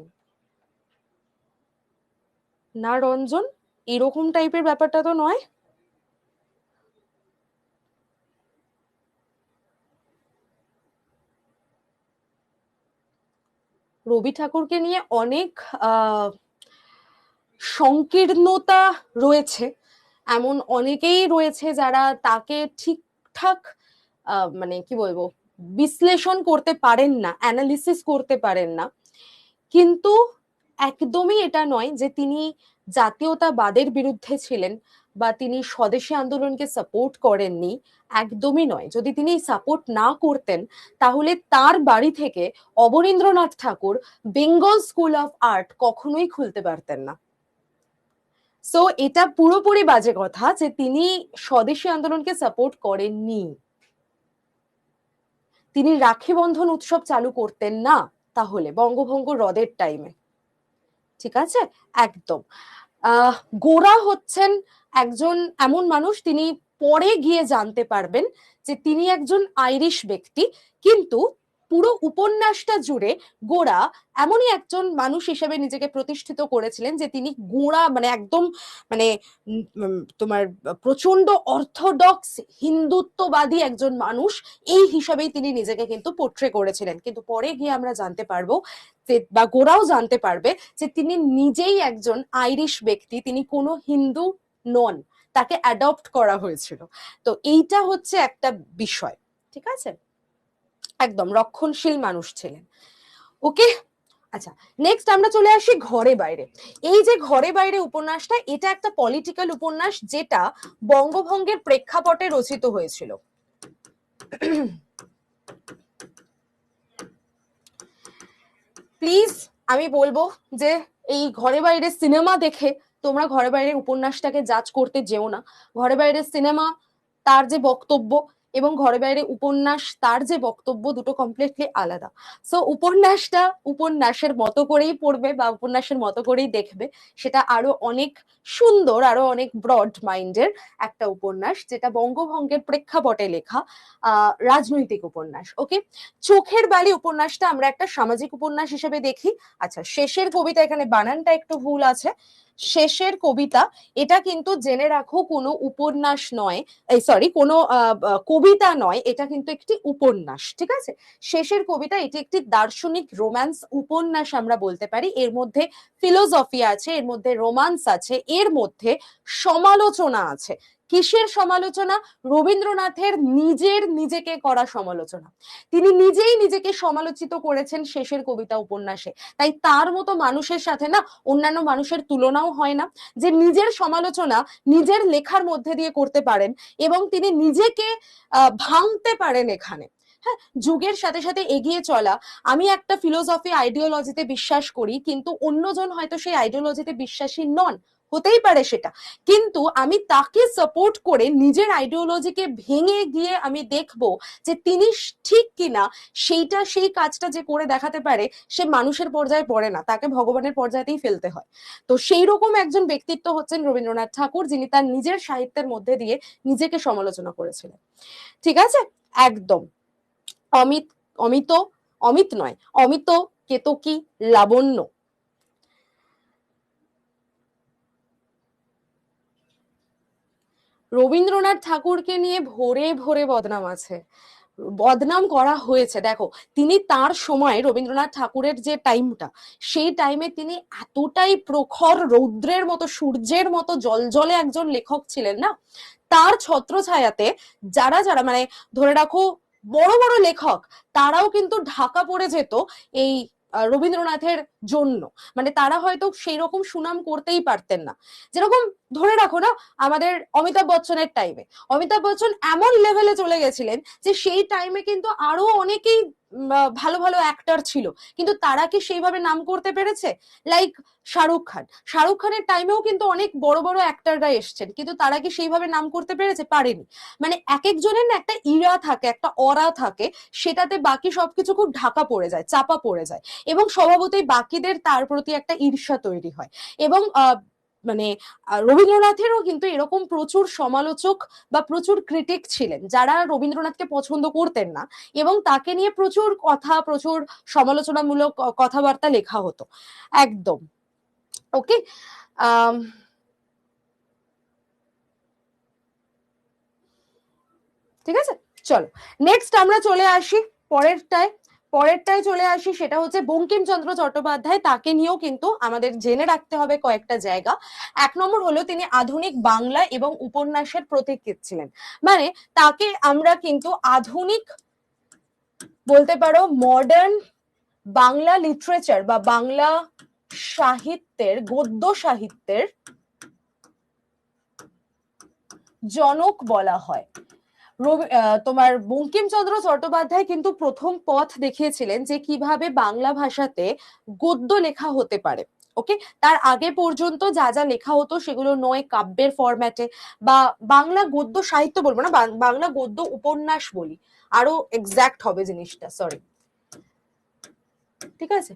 না রঞ্জন? এরকম টাইপের ব্যাপারটা তো নয়। রবি ঠাকুরকে নিয়ে অনেক সংকীর্ণতা রয়েছে, এমন অনেকেই রয়েছে যারা তাকে ঠিকঠাক মানে কি বলবো বিশ্লেষণ করতে পারেন না, অ্যানালিসিস করতে পারেন না। কিন্তু একদমই এটা নয় যে তিনি জাতীয়তাবাদের বিরুদ্ধে ছিলেন বা তিনি স্বদেশী আন্দোলনকে সাপোর্ট করেননি, একদমই নয়। যদি তিনি সাপোর্ট না করতেন তাহলে তার বাড়ি থেকে অবনীন্দ্রনাথ ঠাকুর বেঙ্গল স্কুল অফ আর্ট কখনোই খুলতে পারতেন না। সো এটা পুরোপুরি বাজে কথা যে তিনি স্বদেশী আন্দোলনকে সাপোর্ট করেননি। তিনি রাখি বন্ধন উৎসব চালু করতেন না তাহলে বঙ্গভঙ্গ রদের টাইমে। ঠিক আছে, একদম। গোরা হচ্ছেন একজন এমন মানুষ, তিনি পরে গিয়ে জানতে পারবেন যে তিনি একজন আইরিশ ব্যক্তি, কিন্তু পুরো উপন্যাসটা জুড়ে গোরা এমনই একজন মানুষ হিসেবে নিজেকে প্রতিষ্ঠিত করেছিলেন যে তিনি গোঁড়া, মানে একদম মানে তোমার প্রচন্ড অর্থোডক্স হিন্দুত্ববাদী একজন মানুষ, এই হিসাবেই তিনি নিজেকে কিন্তু পোট্রে করেছিলেন। কিন্তু পরে গিয়ে আমরা জানতে পারবো বা গোরাও জানতে পারবে যে তিনি নিজেই একজন আইরিশ ব্যক্তি, তিনি কোনো হিন্দু নন, তাকে অ্যাডপ্ট করা হয়েছিল। তো এইটা হচ্ছে একটা বিষয়। ঠিক আছে, একদম রক্ষণশীল মানুষ ছিলেন। ওকে, আচ্ছা, নেক্সট আমরা চলে আসি ঘরে বাইরে। এই যে ঘরে বাইরে উপন্যাসটা, এটা একটা পলিটিক্যাল উপন্যাস যেটা বঙ্গভঙ্গের প্রেক্ষাপটে রচিত হয়েছিল। প্লিজ আমি বলবো যে এই ঘরে বাইরে সিনেমা দেখে তোমরা ঘরে বাইরে উপন্যাসটাকে জাজ করতে যেও না। ঘরে বাইরে সিনেমা তার যে বক্তব্য এবং ঘরে বাইরে উপন্যাস তার যে বক্তব্য, দুটো কমপ্লিটলি আলাদা। সো উপন্যাসটা উপন্যাসের মতো করেই পড়বে বা উপন্যাসের মতো করেই দেখবে, সেটা আরো অনেক সুন্দর, আরো অনেক ব্রড মাইন্ডের একটা উপন্যাস, যেটা বঙ্গভঙ্গের প্রেক্ষাপটে লেখা রাজনৈতিক উপন্যাস। ওকে, চোখের বালি উপন্যাসটা আমরা একটা সামাজিক উপন্যাস হিসেবে দেখি। আচ্ছা, শেষের কবিতা, এখানে বানানটা একটু ভুল আছে, শেষের কবিতা, এটা কিন্তু জেনে রাখো কোনো উপন্যাস নয়, এই সরি কোনো কবিতা নয়, এটা কিন্তু একটি উপন্যাস। ঠিক আছে, শেষের কবিতা এটি একটি দার্শনিক রোম্যান্স উপন্যাস আমরা বলতে পারি। এর মধ্যে ফিলোসফি আছে, এর মধ্যে রোমান্স আছে, এর মধ্যে সমালোচনা আছে। কিসের সমালোচনা? রবীন্দ্রনাথের নিজের নিজেকে করা সমালোচনা। তিনি নিজেই নিজেকে সমালোচিত করেছেন শেষের কবিতা উপন্যাসে। তাই তার মতো মানুষের সাথে না অন্যান্য মানুষের তুলনাও হয় না, যে নিজের সমালোচনা নিজের লেখার মধ্যে দিয়ে করতে পারেন এবং তিনি নিজেকে ভাঙতে পারেন এখানে। হ্যাঁ, যুগের সাথে সাথে এগিয়ে চলা। আমি একটা ফিলোসফি আইডিওলজিতে বিশ্বাস করি, কিন্তু অন্যজন হয়তো সেই আইডিওলজিতে বিশ্বাসী নন, হতেই পারে সেটা, কিন্তু আমি তাকে সাপোর্ট করে নিজের আইডিওলজিকে ভেঙে গিয়ে আমি দেখবো যে তিনি ঠিক কিনা, সেইটা সেই কাজটা যে করে দেখাতে পারে সে মানুষের পর্যায়ে পড়ে না, তাকে ভগবানের পর্যায়েতেই ফেলতে হয়। তো সেই রকম একজন ব্যক্তিত্ব হচ্ছেন রবীন্দ্রনাথ ঠাকুর, যিনি তার নিজের সাহিত্যের মধ্যে দিয়ে নিজেকে সমালোচনা করেছিলেন। ঠিক আছে, একদম। অমিত, অমিত, অমিত নয়, অমিত, কেতকী, লাবণ্য, রবীন্দ্রনাথ ঠাকুরকে নিয়ে ভরে ভরে বদনাম আছে, বদনাম করা হয়েছে। দেখো, তিনি তার সময়, রবীন্দ্রনাথ ঠাকুরের যে টাইমটা, সেই টাইমে তিনি এতটাই প্রখর রৌদ্রের মতো, সূর্যের মতো জলজলে একজন লেখক ছিলেন না, তার ছত্রছায়াতে যারা যারা মানে ধরে রাখো বড় বড় লেখক, তারাও কিন্তু ঢাকা পড়ে যেত এই রবীন্দ্রনাথের জন্য। মানে তারা হয়তো সেই রকম সুনাম করতেই পারতেন না। যেরকম ধরে রাখো না, আমাদের অমিতাভ বচ্চনের টাইমে অমিতাভ বচ্চন এমন লেভেলে চলে গেছিলেন যে সেই টাইমে কিন্তু আরো অনেকেই ভালো ভালো অ্যাক্টর ছিল, কিন্তু তারা কি সেইভাবে নাম করতে পেরেছে? লাইক শাহরুখ খান, শাহরুখ খানের টাইমেও কিন্তু অনেক বড় বড় অ্যাক্টররা এসছেন, কিন্তু তারা কি সেইভাবে নাম করতে পেরেছে? পারেনি। মানে এক একজনের না একটা ইরা থাকে, একটা অরা থাকে, সেটাতে বাকি সবকিছু খুব ঢাকা পড়ে যায়, চাপা পড়ে যায়, এবং স্বভাবতই বাকিদের তার প্রতি একটা ঈর্ষা তৈরি হয়। এবং মানে রবীন্দ্রনাথেরও কিন্তু এরকম প্রচুর সমালোচক বা প্রচুর ক্রিটিক ছিলেন, যারা রবীন্দ্রনাথকে পছন্দ করতেন না, এবং তাকে নিয়ে প্রচুর কথা, প্রচুর সমালোচনামূলক কথাবার্তা লেখা হতো। একদম। ওকে, ঠিক আছে, চলো নেক্সট আমরা চলে আসি পরেরটায়। পরেরটায় চলে আসি, সেটা হচ্ছে বঙ্কিমচন্দ্র চট্টোপাধ্যায়। তাকে নিয়েও কিন্তু আমাদের জেনে রাখতে হবে কয়েকটা জায়গা। এক নম্বর হলো, তিনি আধুনিক বাংলা এবং উপন্যাসের প্রতীক ছিলেন। মানে তাকে আমরা কিন্তু আধুনিক বলতে পারো, মডার্ন বাংলা লিটারেচার বা বাংলা সাহিত্যের, গদ্য সাহিত্যের জনক বলা হয়। তোমার বঙ্কিমচন্দ্র চট্টোপাধ্যায় কিন্তু প্রথম পথ দেখিয়েছিলেন যে কিভাবে বাংলা ভাষাতে গদ্য লেখা হতে পারে। ওকে, তার আগে পর্যন্ত যা যা লেখা হতো সেগুলো নয় কাব্যের ফরম্যাটে, বা বাংলা গদ্য সাহিত্য বলবো না, বাংলা গদ্য উপন্যাস বলি, আরো এক্সাক্ট হবে জিনিসটা, সরি। ঠিক আছে,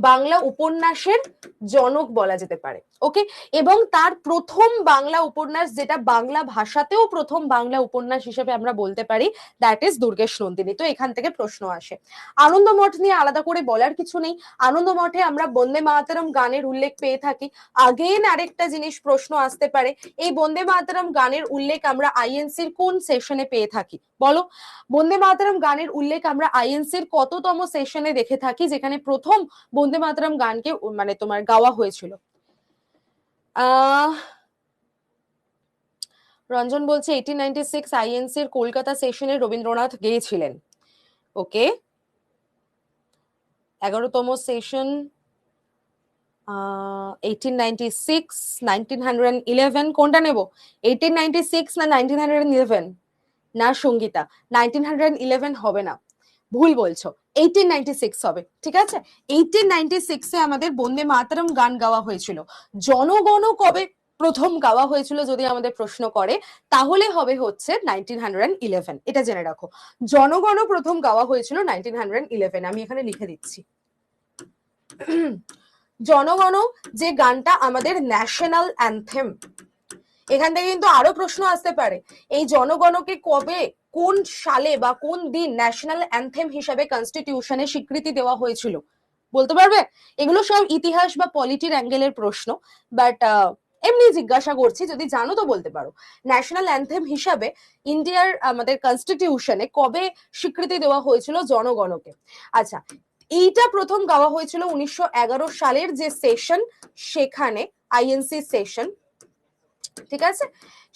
বাংলা উপন্যাসের জনক বলা যেতে পারে। ওকে, এবং তার প্রথম বাংলা উপন্যাস, যেটা বাংলা ভাষাতেও প্রথম বাংলা উপন্যাস হিসেবে আমরা বলতে পারি, দ্যাট ইজ দুর্গেশ নন্দিনী। তো এখান থেকে প্রশ্ন আসে। আনন্দমঠ নিয়ে আলাদা করে বলার কিছু নেই, আনন্দমঠে আমরা বন্দে মাতরম গানের উল্লেখ পেয়ে থাকি। আগেন আরেকটা জিনিস প্রশ্ন আসতে পারে, এই বন্দে মাতরম গানের উল্লেখ আমরা আইএনসির কোন সেশনে পেয়ে থাকি? বলো, বন্দে মাতরম গানের উল্লেখ আমরা আইএনসির কততম সেশনে দেখে থাকি, যেখানে প্রথম বন্দে মাতরম গানকে মানে তোমার গাওয়া হয়েছিল? রঞ্জন বলছে 1896 আইএনসির কলকাতা সেশনে রবীন্দ্রনাথ গেয়েছিলেন। ওকে, 11তম সেশন 1896, 1911, কোনটা নেব? 1896 না 1911? না সঙ্গীতা, 1911 হবে না, ভুল বলছো, 1896 হবে। ঠিক আছে, 1896 আমাদের বন্দে মাতরম গান গাওয়া হয়েছিল। জনগণ কবে প্রথম গাওয়া হয়েছিল যদি আমাদের প্রশ্ন করে, তাহলে হবে হচ্ছে 1911, এটা জেনে রাখো। জনগণ প্রথম গাওয়া হয়েছিল 1911, আমি এখানে লিখে দিচ্ছি। জনগণ যে গানটা আমাদের ন্যাশনাল অ্যান্থেম, এখান থেকে কিন্তু আরো প্রশ্ন আসতে পারে, এই জনগণকে কবে, কোন সালে বা কোন দিন ন্যাশনাল অ্যান্থেম হিসাবে কনস্টিটিউশনে স্বীকৃতি দেওয়া হয়েছিল, বলতে পারবে? এগুলো সব ইতিহাস বা পলিটির অ্যাঙ্গেলের প্রশ্ন, বাট এমনি জিজ্ঞাসা করছি, যদি জানো তো বলতে পারো। ন্যাশনাল অ্যান্থেম হিসাবে ইন্ডিয়ার আমাদের কনস্টিটিউশনে কবে স্বীকৃতি দেওয়া হয়েছিল জনগণকে? আচ্ছা, এইটা প্রথম গাওয়া হয়েছিল 1911 সালের যে সেশন, সেখানে আইএনসি সেশন, ঠিক আছে,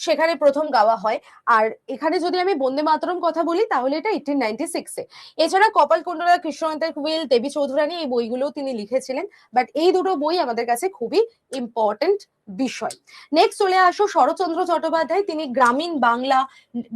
সেখানে প্রথম গাওয়া হয়। আর এখানে যদি আমি বন্দে মাতরম কথা বলি তাহলে এটা 1896-এ। এছাড়া কপাল কুণ্ডলা, কৃষ্ণকান্তের কুইল, দেবী চৌধুরানী এই বইগুলো তিনি লিখেছিলেন। বাট এই দুটো বই আমাদের কাছে খুবই ইম্পর্টেন্ট বিষয়। নেক্সট চলে আসো শরৎচন্দ্র চট্টোপাধ্যায়। তিনি গ্রামীণ বাংলা,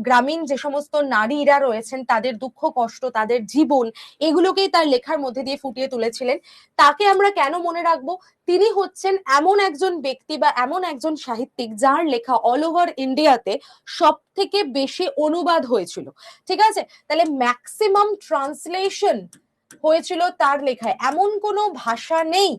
গ্রামীণ যে সমস্ত নারীরা রয়েছেন তাদের দুঃখ কষ্ট, তাদের জীবন, এগুলোকেই তার লেখার মধ্যে দিয়ে ফুটিয়ে তুলেছিলেন। তাকে আমরা কেন মনে রাখবো? তিনি হচ্ছেন এমন একজন ব্যক্তি বা এমন একজন সাহিত্যিক যার লেখা অল ওভার ইন্ডিয়াতে সব থেকে বেশি অনুবাদ হয়েছিল। ঠিক আছে, তাহলে ম্যাক্সিমাম ট্রান্সলেশন হয়েছিল তার লেখায়। এমন কোনো ভাষা নেই,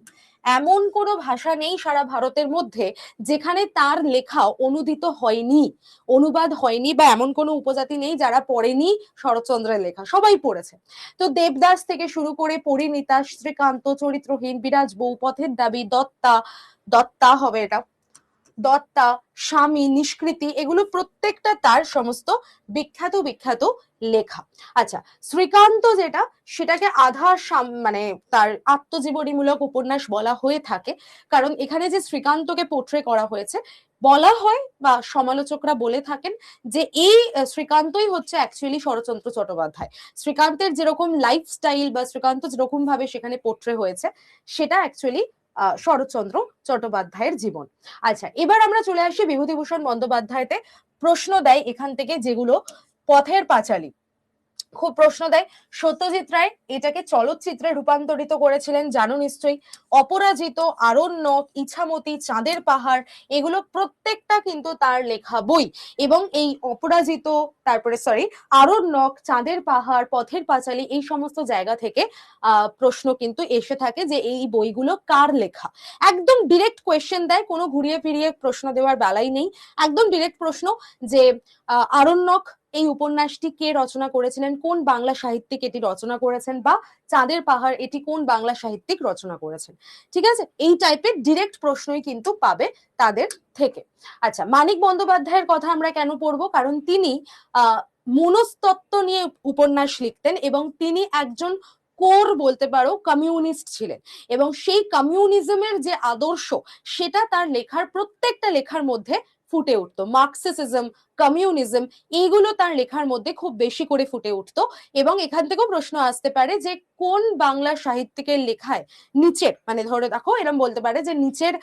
এমন কোনো ভাষা নেই সারা ভারতের মধ্যে যেখানে তার লেখা অনুদিত হয়নি, অনুবাদ হয়নি, বা এমন কোনো উপজাতি নেই যারা পড়েনি শরৎচন্দ্রের লেখা, সবাই পড়েছে। তো দেবদাস থেকে শুরু করে পরিণীতা, শ্রীকান্ত, চরিত্রহীন, বিরাজ বউ, পথের দাবি, দত্তা, দত্তা হবে এটা, দত্তা, স্বামী, নিষ্কৃতি, এগুলো প্রত্যেকটা তার সমস্ত বিখ্যাত বিখ্যাত লেখা। আচ্ছা, শ্রীকান্ত যেটা, সেটাকে আধা মানে তার আত্মজীবনীমূলক উপন্যাস বলা হয়ে থাকে, কারণ এখানে যে শ্রীকান্তকে পোট্রে করা হয়েছে, বলা হয় বা সমালোচকরা বলে থাকেন যে এই শ্রীকান্তই হচ্ছে অ্যাকচুয়ালি শরৎচন্দ্র চট্টোপাধ্যায়। শ্রীকান্তের যেরকম লাইফস্টাইল বা শ্রীকান্ত যেরকম ভাবে সেখানে পোট্রে হয়েছে, সেটা অ্যাকচুয়ালি শরৎচন্দ্র চট্টোপাধ্যায়ের জীবন। আচ্ছা, এবার আমরা চলে আসি বিভূতিভূষণ বন্দ্যোপাধ্যায়তে। প্রশ্ন দেয় এখান থেকে যেগুলো, পথের পাঁচালী খুব প্রশ্ন দেয়। সত্যজিৎ রায় এটাকে চলচ্চিত্রে রূপান্তরিত করেছিলেন, জানো নিশ্চয়ই। অপরাজিত, আরণ্যক, ইছামতি, চাঁদের পাহাড়, এগুলো প্রত্যেকটা কিন্তু তার লেখা বই। এবং এই অপরাজিত, তারপরে আরণ্যক, চাঁদের পাহাড়, পথের পাঁচালী, এই সমস্ত জায়গা থেকে প্রশ্ন কিন্তু এসে থাকে যে এই বইগুলো কার লেখা। একদম ডিরেক্ট কোয়েশ্চেন দেয়, কোনো ঘুরিয়ে ফিরিয়ে প্রশ্ন দেওয়ার বেলাই নেই, একদম ডিরেক্ট প্রশ্ন যে আরণ্যক এই উপন্যাসটি কে রচনা করেছিলেন, কোন বাংলা সাহিত্যিক এটি রচনা করেছেন, বা চাঁদের পাহাড় এটি কোন বাংলা সাহিত্যিক রচনা করেছেন। ঠিক আছে, এই টাইপের ডিরেক্ট প্রশ্নই কিন্তু পাবে তাদের থেকে। আচ্ছা, মানিক বন্দ্যোপাধ্যায়ের কথা আমরা কেন পড়বো? কারণ তিনি মনস্তত্ত্ব নিয়ে উপন্যাস লিখতেন এবং তিনি একজন কোর বলতে পারো কমিউনিস্ট ছিলেন, এবং সেই কমিউনিজমের যে আদর্শ সেটা তার লেখার প্রত্যেকটা লেখার মধ্যে ফুটে উঠতো। মার্কসিজম, কমিউনিজম, এইগুলো তার লেখার মধ্যে খুব বেশি করে ফুটে উঠতো। এবং এখান থেকেও প্রশ্ন আসতে পারে যে কোন বাংলা সাহিত্যিকের লেখায় নিচের, মানে ধরে দেখো এরকম বলতে পারে যে নিচের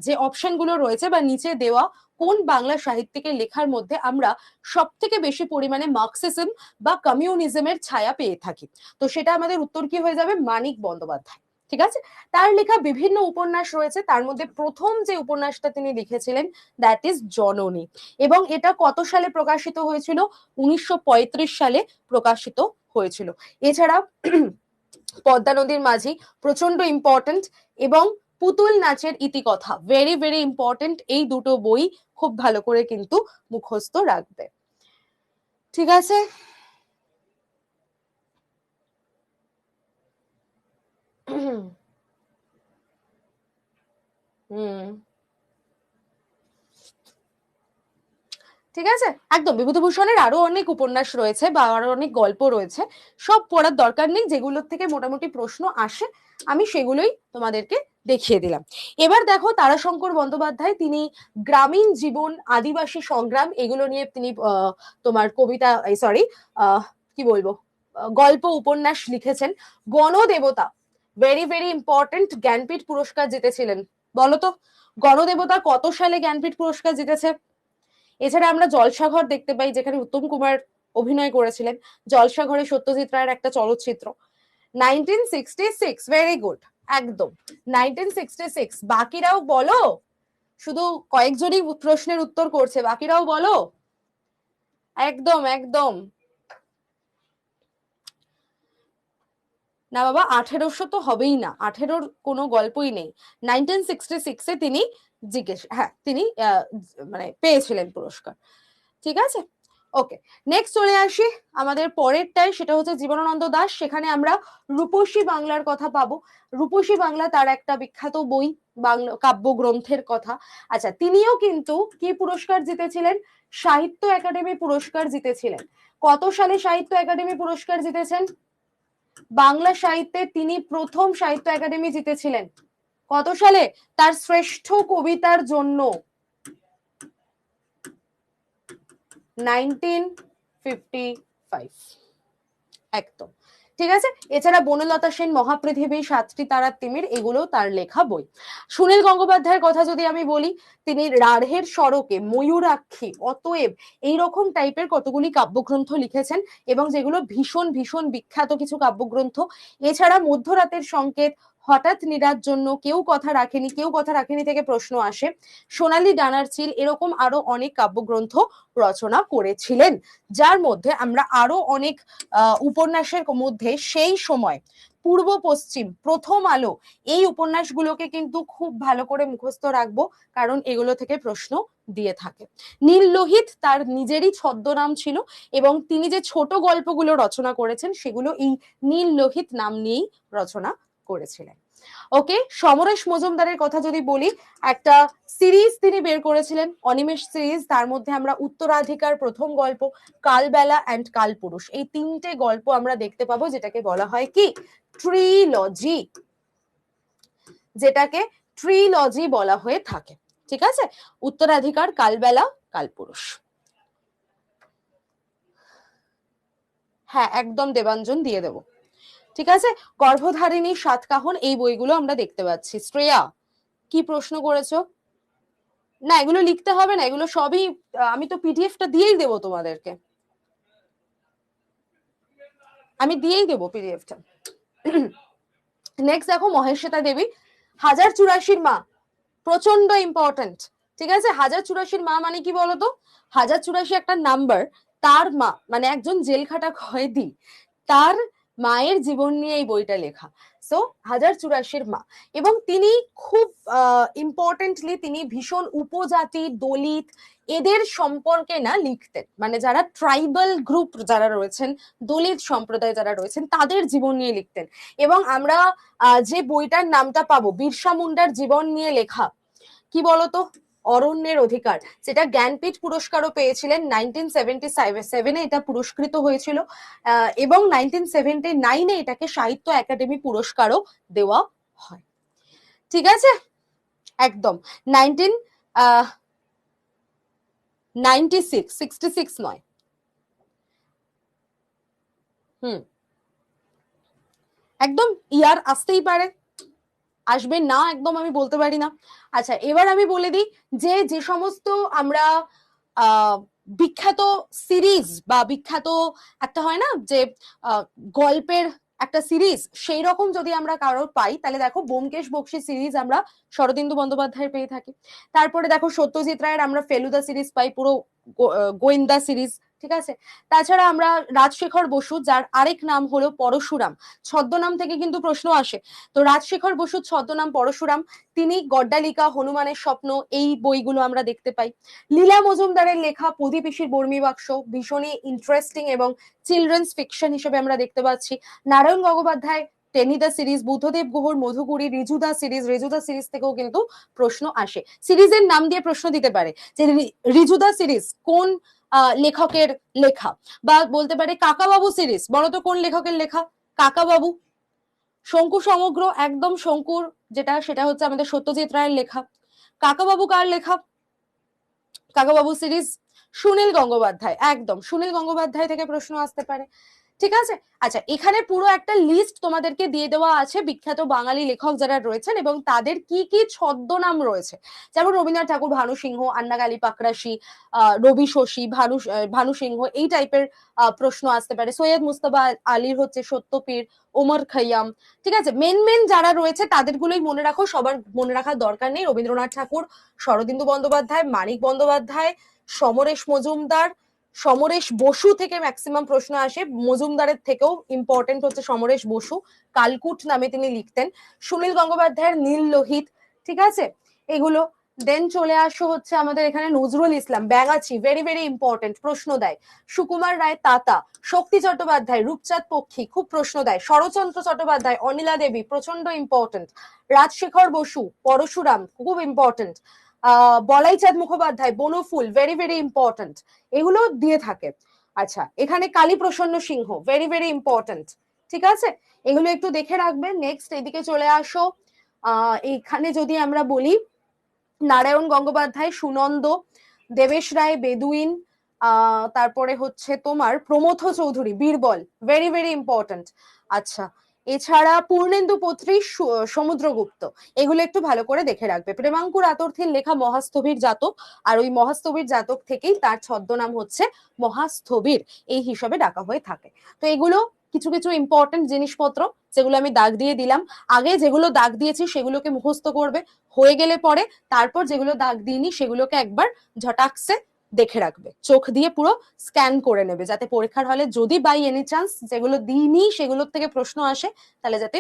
যে অপশনগুলো রয়েছে বা নিচে দেওয়া কোন বাংলা সাহিত্যিকের লেখার মধ্যে আমরা সব থেকে বেশি পরিমাণে মার্কসিজম বা কমিউনিজমের ছায়া পেয়ে থাকি। তো সেটা আমাদের উত্তর কি হয়ে যাবে? মানিক বন্দ্যোপাধ্যায়। ঠিক আছে, তার লেখা বিভিন্ন উপন্যাস রয়েছে, তার মধ্যে প্রথম যে উপন্যাসটা তিনি লিখেছিলেন দ্যাট ইজ জননী, এবং এটা কত সালে প্রকাশিত হয়েছিল? 1935 সালে প্রকাশিত হয়েছিল। এছাড়া পদ্মা নদীর মাঝি প্রচন্ড ইম্পর্টেন্ট, এবং পুতুল নাচের ইতিকথা ভেরি ভেরি ইম্পর্টেন্ট। এই দুটো বই খুব ভালো করে কিন্তু মুখস্থ রাখবে। ঠিক আছে, ঠিক আছে, একদম বিভূতিভূষণের আরো অনেক উপন্যাস রয়েছে বা আরো অনেক গল্প রয়েছে, সব পড়ার দরকার নেই, যেগুলোর থেকে মোটামুটি প্রশ্ন আসে আমি সেগুলোই তোমাদেরকে দেখিয়ে দিলাম। এবার দেখো তারাশঙ্কর বন্দ্যোপাধ্যায়, তিনি গ্রামীণ জীবন, আদিবাসী সংগ্রাম, এগুলো নিয়ে তিনি তোমার কবিতা, কি বলবো, গল্প উপন্যাস লিখেছেন। Ganadevata very very important, Jnanpith পুরস্কার জিতেছিলেন। বলতো গণদেবতা কত সালে জ্ঞানপীঠ পুরস্কার জিতেছে? এছাড়া আমরা জলসাঘর দেখতে পাই, যেখানে উত্তম কুমার অভিনয় করেছিলেন। জলসাঘরে সত্যজিৎ রায়ের একটা চলচ্চিত্র, 1966। ভেরি গুড, একদম 1966। বাকিরাও বলো, শুধু কয়েকজনই প্রশ্নের উত্তর করছে, বাকিরাও বলো। একদম একদম না বাবা, 1800 তো হবেই না, 1800 কোনো গল্পই নেই। 1966-এ তিনি তিনি মানে পেয়েছিলেন পুরস্কার। ঠিক আছে, ওকে। নেক্সট চলে আসি আমাদের পরেরটাই, সেটা হচ্ছে জীবনানন্দ দাশ। সেখানে আমরা রূপসী বাংলার কথা পাবো। রূপসী বাংলা তার একটা বিখ্যাত বই, বাংলা কাব্যগ্রন্থের কথা। আচ্ছা, তিনিও কিন্তু কি পুরস্কার জিতেছিলেন? সাহিত্য একাডেমি পুরস্কার জিতেছিলেন। কত সালে সাহিত্য একাডেমি পুরস্কার জিতেছেন? বাংলা সাহিত্যে তিনি প্রথম সাহিত্য একাডেমি জিতেছিলেন। কত সালে? তার শ্রেষ্ঠ কবিতার জন্য। 1955 একদম ঠিক আছে। এছাড়া বনলতা সেন, মহাপৃথিবী, সাতটি তারার তিমির, এগুলো তার লেখা বই। সুনীল গঙ্গোপাধ্যায়ের কথা যদি আমি বলি, তিনি রাঢ়ের সড়কে, ময়ূরাক্ষী, অতএব এইরকম টাইপের কতগুলি কাব্যগ্রন্থ লিখেছেন এবং যেগুলো ভীষণ ভীষণ বিখ্যাত কিছু কাব্যগ্রন্থ। এছাড়া মধ্যরাতের সংকেত, হঠাৎ নীরার জন্য, কেউ কথা রাখেনি, কেউ কথা রাখেনি থেকে প্রশ্ন আসে, সোনালী ডানার চিল, এরকম আরো অনেক কাব্যগ্রন্থ রচনা করেছিলেন। যার মধ্যে আমরা আরো অনেক উপন্যাসের মধ্যে সেই সময় পূর্ব পশ্চিম, প্রথম আলো, এই উপন্যাসগুলোকে কিন্তু খুব ভালো করে মুখস্থ রাখবো, কারণ এগুলো থেকে প্রশ্ন দিয়ে থাকে। নীল লোহিত তার নিজেরই ছদ্মনাম ছিল এবং তিনি যে ছোট গল্পগুলো রচনা করেছেন সেগুলো এই নীল লোহিত নাম নিয়েই রচনা করেছিলেন। ওকে, সমরেশ মজুমদারের কথা যদি বলি, একটা সিরিজ তিনি বের করেছিলেন, অনিমেষ সিরিজ। তার মধ্যে আমরা উত্তরাধিকার প্রথম গল্প, কালবেলা অ্যান্ড কালপুরুষ, এই তিনটে গল্প আমরা দেখতে পাবো, যেটাকে বলা হয় কি ট্রিলজি, যেটাকে ট্রিলজি বলা হয়ে থাকে। ঠিক আছে, উত্তরাধিকার, কালবেলা, কালপুরুষ। হ্যাঁ একদম দেবাঞ্জন দিয়ে দেবো। ঠিক আছে, গর্ভধারিণী, সাতকাহন, এই বইগুলো আমরা দেখতে পাচ্ছি। শ্রেয়া কি প্রশ্ন করেছো? না এগুলো লিখতে হবে না, এগুলো সবই আমি তো পিডিএফটা দিয়েই দেবো তোমাদেরকে, আমি দিয়েই দেবো পিডিএফটা। নেক্সট দেখো মহেশ্বেতা দেবী, 1084 মা, প্রচন্ড ইম্পর্টেন্ট। ঠিক আছে, 1084 মা মানে কি বলতো? 1084 একটা নাম্বার, তার মা মানে একজন জেলখাটা কয়েদি, তার মায়ের জীবন নিয়ে এই বইটা লেখা। সো 1084 মা। এবং তিনি খুব ইম্পর্টেন্টলি তিনি ভীষণ উপজাতি, দলিত, এদের সম্পর্কে না লিখতেন, মানে যারা ট্রাইবাল গ্রুপ যারা রয়েছেন, দলিত সম্প্রদায় যারা রয়েছেন, তাদের জীবন নিয়ে লিখতেন। এবং আমরা যে বইটার নামটা পাবো, বিরসা মুন্ডার জীবন নিয়ে লেখা, কি বলতো, অরণ্যের অধিকার, যেটা জ্ঞানপীঠ পুরস্কারও পেয়েছিলেন 1977-এ, এটা পুরস্কৃত হয়েছিল এবং 1979-এ এটাকে সাহিত্য একাডেমি পুরস্কারও দেওয়া হয়। ঠিক আছে, একদম 66 নয়। একদম ইয়ার আসতেই পারে, আসবে না একদম আমি বলতে পারি না। আচ্ছা এবার আমি বলে দিই যে যে সমস্ত আমরা বিখ্যাত সিরিজ বা বিখ্যাত একটা হয় না যে গল্পের একটা সিরিজ, সেই রকম যদি আমরা কারোর পাই, তাহলে দেখো ব্যোমকেশ বক্সী সিরিজ আমরা শরদিন্দু বন্দ্যোপাধ্যায়ের পেয়ে থাকি। তারপরে দেখো সত্যজিৎ রায়ের আমরা ফেলুদা সিরিজ পাই, পুরো গোয়েন্দা সিরিজ। ঠিক আছে, তাছাড়া আমরা রাজশেখর বসু, যার আরেক নাম হলো পরশুরাম, ছদ্মনাম থেকে কিন্তু প্রশ্ন আসে। তো রাজশেখর বসুর ছদ্মনাম পরশুরাম, তিনি গড্ডালিকা, হনুমানের স্বপ্ন, এই বইগুলো আমরা দেখতে পাই। লীলা মজুমদারের লেখা প্রদীপ ইসির বর্মী বাক্স, ভীষণই ইন্টারেস্টিং এবং চিলড্রেন্স ফিকশন হিসেবে আমরা দেখতে পাচ্ছি। নারায়ণ গঙ্গোপাধ্যায় টেনিদা সিরিজ, বুদ্ধদেব গুহর মধুকুরি, রিজুদা সিরিজ থেকেও কিন্তু প্রশ্ন আসে। সিরিজের নাম দিয়ে প্রশ্ন দিতে পারে যে রিজুদা সিরিজ কোন লেখকের লেখা, বা বলতে পারে কাকাবাবু সিরিজ বলতো কোন লেখকের লেখা, কাকাবাবু। শঙ্কু সমগ্র, একদম শঙ্কুর যেটা সেটা হচ্ছে আমাদের সত্যজিৎ রায়ের লেখা। কাকাবাবু কার লেখা? কাকাবাবু সিরিজ সুনীল গঙ্গোপাধ্যায়, একদম সুনীল গঙ্গোপাধ্যায় থেকে প্রশ্ন আসতে পারে। ঠিক আছে, আচ্ছা এখানে পুরো একটা লিস্ট তোমাদেরকে দিয়ে দেওয়া আছে বিখ্যাত বাঙালি লেখক যারা রয়েছেন এবং তাদের কি কি ছদ্মনাম রয়েছে। যেমন রবীন্দ্রনাথ ঠাকুর, ভানু সিংহ, আন্নাগালি পাকরাশি, রবি শশী, ভানু সিংহ, এই টাইপের প্রশ্ন আসতে পারে। সৈয়দ মুস্তফা আলীর হচ্ছে সত্যপীর, ওমর খৈয়াম। ঠিক আছে, মেন যারা রয়েছে তাদেরগুলোই মনে রাখো, সবার মনে রাখার দরকার নেই। রবীন্দ্রনাথ ঠাকুর, শরদিন্দু বন্দ্যোপাধ্যায়, মানিক বন্দ্যোপাধ্যায়, সমরেশ মজুমদার, সমরেশ বসু থেকে ম্যাক্সিমাম প্রশ্ন আসে, মজুমদারের থেকেও ইম্পর্টেন্ট হচ্ছে সমরেশ বসু, কালকুট নামে তিনি লিখতেন। সুনীল গঙ্গোপাধ্যায়ের নীল লোহিত। ঠিক আছে, এগুলো। দেন চলে আসো হচ্ছে আমাদের এখানে Nazrul Islam, ব্যাঙাচি, very very important, প্রশ্ন দেয়। সুকুমার রায় তাতা, শক্তি চট্টোপাধ্যায়, রূপচাঁদ পক্ষী, খুব প্রশ্ন দেয়। শরৎচন্দ্র চট্টোপাধ্যায়, অনিলা দেবী, প্রচন্ড ইম্পর্টেন্ট। রাজশেখর বসু, পরশুরাম, খুব ইম্পর্টেন্ট। বলাইচাঁদ মুখোপাধ্যায়, বনফুল, ভেরি ভেরি ইম্পর্টেন্ট, এগুলো দিয়ে থাকে। আচ্ছা এখানে কালী প্রসন্ন সিংহ, ভেরি ভেরি ইম্পর্টেন্ট। ঠিক আছে, এগুলো একটু দেখে রাখবেন। নেক্সট এদিকে চলে আসো, এখানে যদি আমরা বলি নারায়ণ গঙ্গোপাধ্যায়, সুনন্দ, দেবেশ রায়, বেদুইন, তারপরে হচ্ছে তোমার Pramatha Chowdhury, Birbal, very very important. আচ্ছা, এছাড়া পূর্ণেন্দু পত্রী, সমুদ্রগুপ্ত, এগুলো একটু ভালো করে দেখে রাখবে। প্রেমাঙ্কুর আতর্থীর লেখা মহাস্থবির জাতক, আর ওই মহাস্থবির জাতক থেকেই তার ছদ্মনাম হচ্ছে মহাস্থবির, এই হিসাবে ডাকা হয়ে থাকে। তো এগুলো কিছু কিছু ইম্পর্টেন্ট জিনিসপত্র যেগুলো আমি দাগ দিয়ে দিলাম। আগে যেগুলো দাগ দিয়েছি সেগুলোকে মুখস্থ করবে, হয়ে গেলে পরে তারপর যেগুলো দাগ দিইনি সেগুলোকে একবার ঝটাকসে দেখে রাখবে, চোখ দিয়ে পুরো স্ক্যান করে নেবে, যাতে পরীক্ষার হলে যদি বাই এনি চান্স যেগুলো দিইনি সেগুলোর থেকে প্রশ্ন আসে তাহলে যাতে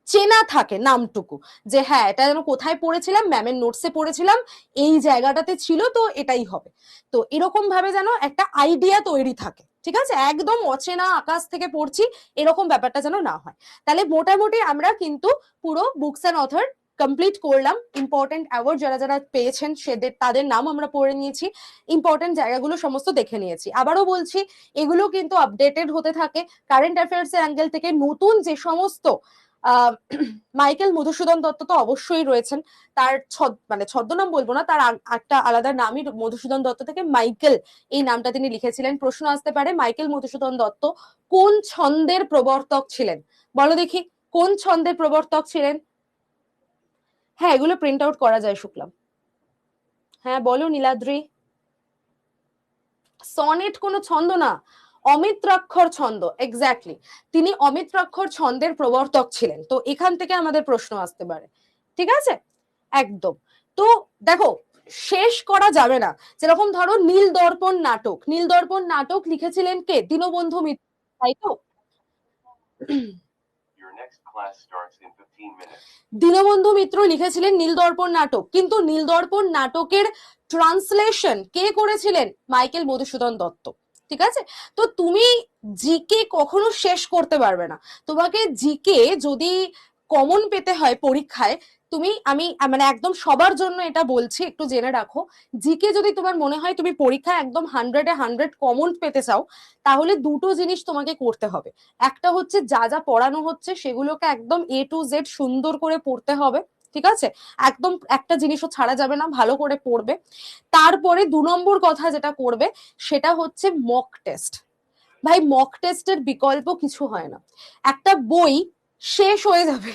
চেনা থাকে নামটুকু, যে হ্যাঁ এটা যেন কোথায় পড়েছিলাম, ম্যামের নোটসে পড়েছিলাম, এই জায়গাটাতে ছিল, তো এটাই হবে। তো এরকম ভাবে যেন একটা আইডিয়া তৈরি থাকে, ঠিক আছে? একদম অচেনা আকাশ থেকে পড়ছি এরকম ব্যাপারটা যেন না হয়। তাহলে মোটামুটি আমরা কিন্তু পুরো বুকস অ্যান্ড অথর কমপ্লিট করলাম। ইম্পর্টেন্ট অ্যাওয়ার্ড যারা যারা পেয়েছেন তাদের নাম আমরা পড়ে নিয়েছি, ইম্পর্টেন্ট জায়গাগুলো সমস্ত দেখে নিয়েছি। আবারও বলছি, এগুলো কিন্তু আপডেটেড হতে থাকে কারেন্ট অ্যাফেয়ার্স এর অ্যাঙ্গেল থেকে। নতুন যে সমস্ত মাইকেল মধুসূদন দত্ত তো অবশ্যই রয়েছেন, তার মানে ছদ্মনাম বলবো না, তার একটা আলাদা নামই মধুসূদন দত্ত থেকে মাইকেল এই নামটা তিনি লিখেছিলেন। প্রশ্ন আসতে পারে মাইকেল মধুসূদন দত্ত কোন ছন্দের প্রবর্তক ছিলেন? বলো দেখি, কোন ছন্দের প্রবর্তক ছিলেন? হ্যাঁ, এগুলো প্রিন্ট আউট করা যায় শুক্লাম। হ্যাঁ বলো নীলাদ্রি। সনেট কোনো ছন্দ না, অমিত্রাক্ষর ছন্দ, এক্স্যাক্টলি, তিনি অমিত্রাক্ষর ছন্দের প্রবর্তক ছিলেন। তো এখান থেকে আমাদের প্রশ্ন আসতে পারে, ঠিক আছে? একদম। তো দেখো, শেষ করা যাবে না। যেরকম ধরো নীল দর্পণ নাটক, নীল দর্পণ নাটক লিখেছিলেন কে? দীনবন্ধু মিত্র, তাই তো? দীনবন্ধু মিত্র লিখেছিলেন নীলদর্পণ নাটক, কিন্তু নীলদর্পণ নাটকের ট্রান্সলেশন কে করেছিলেন? মাইকেল মধুসূদন দত্ত, ঠিক আছে? তো তুমি জিকে কখনো শেষ করতে পারবে না। তোমাকে জিকে যদি কমন পেতে হয় পরীক্ষায়, আমি মানে একদম সবার জন্য এটা বলছি, একটু জেনে রাখো, জিকে যদি তোমার মনে হয় তুমি পরীক্ষায় একদম 100-এ 100 কমন পেতে চাও, তাহলে দুটো জিনিস তোমাকে করতে হবে। একটা হচ্ছে যা যা পড়ানো হচ্ছে সেগুলোকে একদম A to Z সুন্দর করে পড়তে হবে, ঠিক আছে? একদম একটা জিনিসও ছাড়া যাবে না, ভালো করে পড়বে। তারপরে 2 নম্বর কথা যেটা করবে সেটা হচ্ছে মক টেস্ট। ভাই, মক টেস্টের বিকল্প কিছু হয় না। একটা বই শেষ হয়ে যাবে,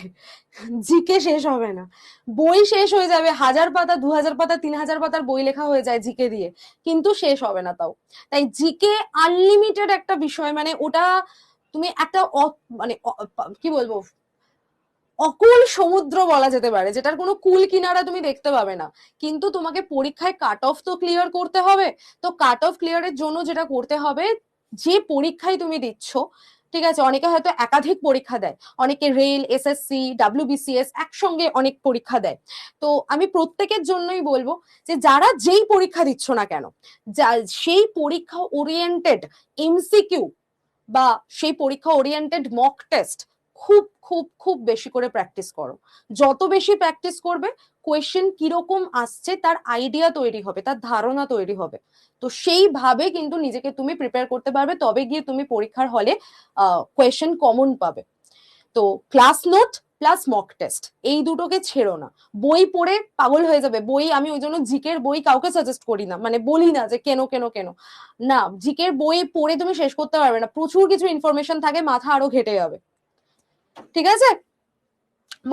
জিকে শেষ হবে না। বই শেষ হয়ে যাবে, 1000 পাতা, 2000 পাতা, 3000 পাতার বই লেখা হয়ে যায় জিকে দিয়ে, কিন্তু শেষ হবে না তাও। তাই জিকে আনলিমিটেড একটা বিষয়, মানে ওটা তুমি একটা মানে কি বলবো, অকুল সমুদ্র বলা যেতে পারে, যেটার কোনো কুল কিনারা তুমি দেখতে পাবে না। কিন্তু তোমাকে পরীক্ষায় কাট অফ তো ক্লিয়ার করতে হবে। তো কাট অফ ক্লিয়ারের জন্য যেটা করতে হবে, যে পরীক্ষায় তুমি দিচ্ছ, ঠিক আছে, অনেকে হয়তো একাধিক পরীক্ষা দেয়, অনেকে রেল, এসএসসি, ডাব্লিউবিসিএস একসঙ্গে অনেক পরীক্ষা দেয়। তো আমি প্রত্যেকের জন্যই বলবো যে যারা যেই পরীক্ষা দিচ্ছ না কেন, সেই পরীক্ষা ওরিয়েন্টেড এমসিকিউ বা সেই পরীক্ষা ওরিয়েন্টেড মক টেস্ট খুব খুব খুব বেশি করে প্র্যাকটিস করো। যত বেশি প্র্যাকটিস করবে, কোয়েশ্চেন কিরকম আসছে তার আইডিয়া তৈরি হবে, তার ধারণা তৈরি হবে। তো সেইভাবে কিন্তু নিজেকে তুমি প্রিপেয়ার করতে পারবে, তবে গিয়ে তুমি পরীক্ষার হলে কোয়েশ্চেন কমন পাবে। তো class note plus mock test, এই দুটোকে ছেড়ো না। বই পড়ে পাগল হয়ে যাবে বই, আমি ওই জন্য জিকের বই কাউকে সাজেস্ট করি না, মানে বলি না যে কেন কেন কেন না, জিকের বই পড়ে তুমি শেষ করতে পারবে না, প্রচুর কিছু ইনফরমেশন থাকে, মাথা আরো ঘেটে যাবে, ঠিক আছে?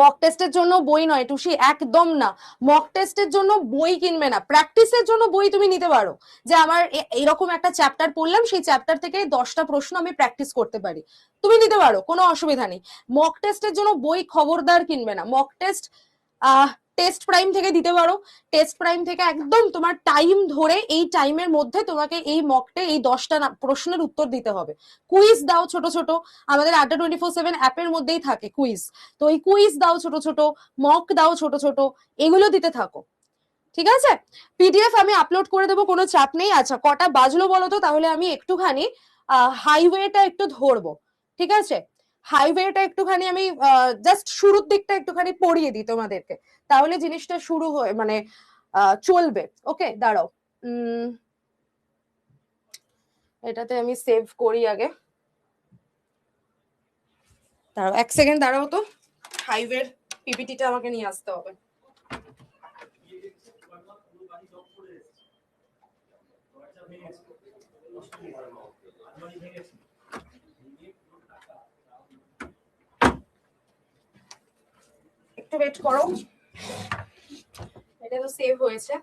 মক টেস্টের জন্য বই নয় টুসি, একদম না। মক টেস্টের জন্য বই কিনবে না, প্র্যাকটিসের জন্য বই তুমি নিতে পারো, যে আমার এরকম একটা চ্যাপ্টার পড়লাম, সেই চ্যাপ্টার থেকে 10টা প্রশ্ন আমি প্র্যাকটিস করতে পারি, তুমি নিতে পারো, কোনো অসুবিধা নেই। মক টেস্টের জন্য বই খবরদার কিনবে না। মক টেস্ট টেস্ট প্রাইম থেকে দিতে পারো, টেস্ট প্রাইম থেকে একদম তোমার টাইম ধরে, এই টাইমের মধ্যে তোমাকে এই মকটে এই 10টা প্রশ্নের উত্তর দিতে হবে। কুইজ দাও ছোট ছোট, আমাদের আড্ডা 24/7 অ্যাপের মধ্যেই থাকে কুইজ, তো এই কুইজ দাও ছোট ছোট, মক দাও ছোট ছোট, এগুলো দিতে থাকো, ঠিক আছে? পিডিএফ আমি আপলোড করে দেবো, কোনো চাপ নেই। আচ্ছা, কটা বাজলো বলো তো, তাহলে আমি একটুখানি হাইওয়েটা একটু ধরবো, ঠিক আছে? হাইওয়েটা একটুখানি আমি জাস্ট শুরুর দিকটা একটুখানি পড়িয়ে দিই তোমাদেরকে, তাহলে জিনিসটা শুরু হয়ে মানে চলবে। ওকে, দাঁড়াও, এটাতে আমি সেভ করি আগে, দাঁড়াও 1 সেকেন্ড, দাঁড়াও তো, হাইওয়ের পিপিটিটা আমাকে নিয়ে আসতে হবে। একটু ওয়েট করো, এটা তো সেভ হয়েছে।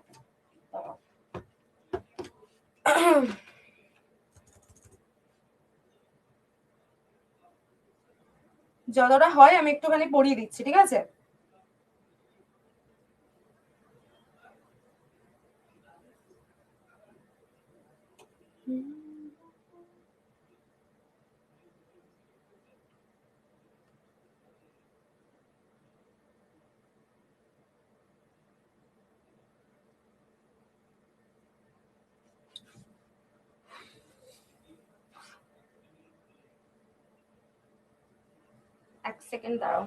যতটা হয় আমি একটুখানি পড়িয়ে দিচ্ছি, ঠিক আছে? এক সেকেন্ড দাঁড়াও।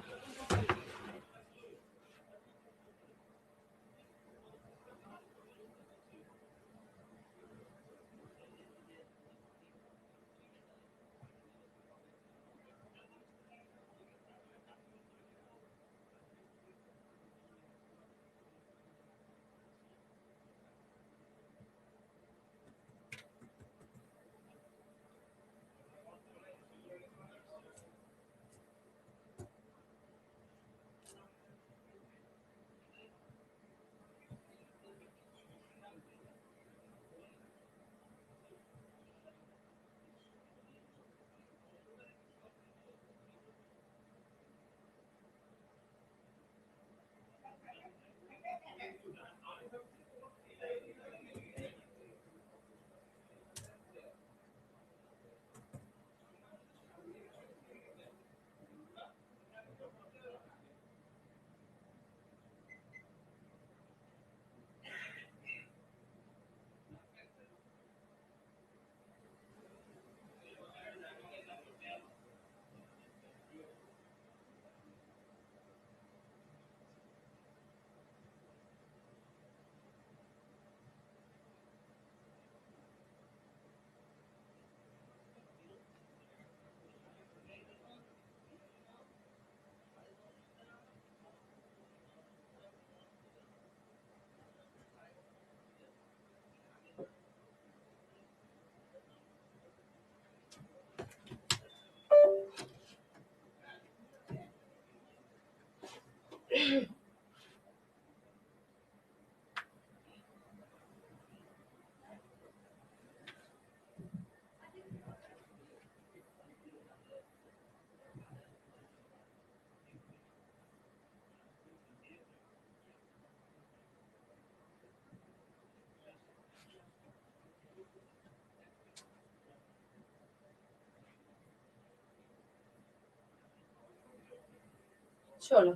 চলো,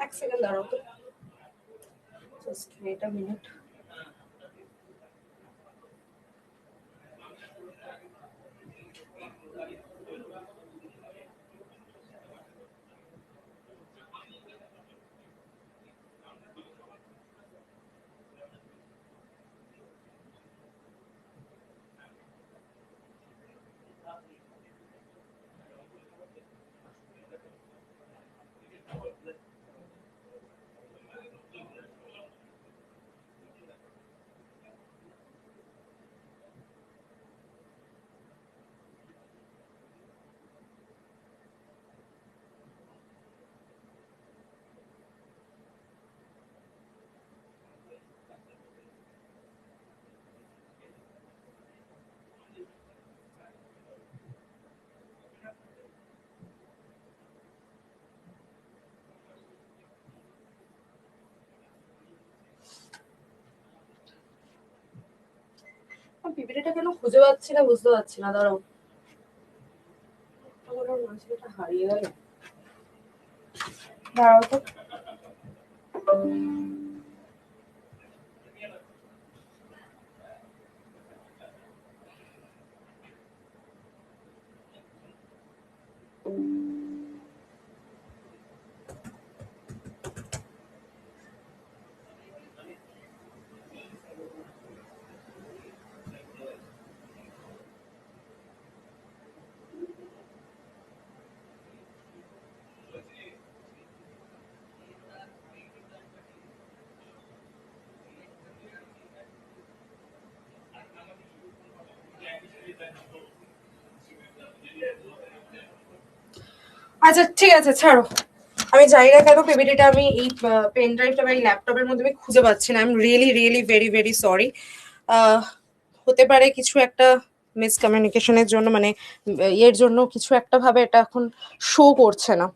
এক সেকেন্ড দাঁড়াও তো, জাস্ট ওয়েট আ মিনিট। পিপিটিটা কেন খুঁজে পাচ্ছি না বুঝতে পারছি না, দাঁড়াও। মাঝখানটা হারিয়ে গেল, দাঁড়াও তো। আচ্ছা ঠিক আছে, ছাড়ো। আমি জানি না কেন পিপিটিটা আমি এই পেন ড্রাইভটা বা এই ল্যাপটপের মধ্যে আমি খুঁজে পাচ্ছি না। I am really really very very sorry. হতে পারে কিছু একটা মিসকমিউনিকেশনের জন্য, মানে এর জন্য কিছু একটা ভাবে এটা এখন শো করছে না।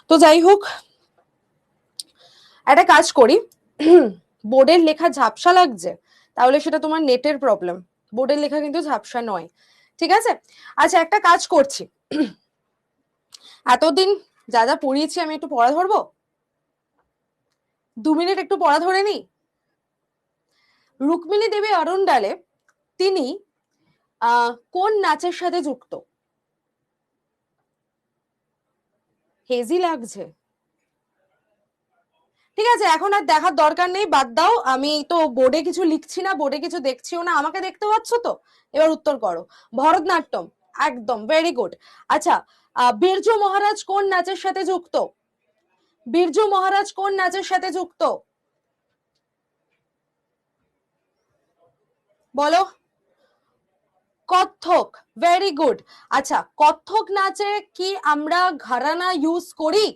তো যাই হোক, একটা কাজ করি, বোর্ডের লেখা ঝাপসা লাগছে তাহলে সেটা তোমার নেটের প্রবলেম, বোর্ডের লেখা কিন্তু ঝাপসা নয়, ঠিক আছে? আচ্ছা একটা কাজ করছি, এতদিন যা যা পড়িয়েছি আমি একটু পড়া ধরবো, 2 মিনিট একটু পড়া ধরে নি। রুক্মিণী দেবী অরুণডালে তিনি কোন নাচের সাথে যুক্ত? হেজি লাগছে, ঠিক আছে এখন আর দেখার দরকার নেই, বাদ দাও। আমি তো বোর্ডে কিছু লিখছি না, বোর্ডে কিছু দেখছিও না, আমাকে দেখতে পাচ্ছ তো। এবার উত্তর করো। ভরতনাট্যম, একদম ভেরি গুড। আচ্ছা, বিরজু মহারাজ কোন নাচের সাথে যুক্ত? বিরজু মহারাজ কোন নাচের সাথে যুক্ত বলো? Kathak, very good. আচ্ছা কত্থক নাচে কি আমরা ঘরানা ইউজ করি?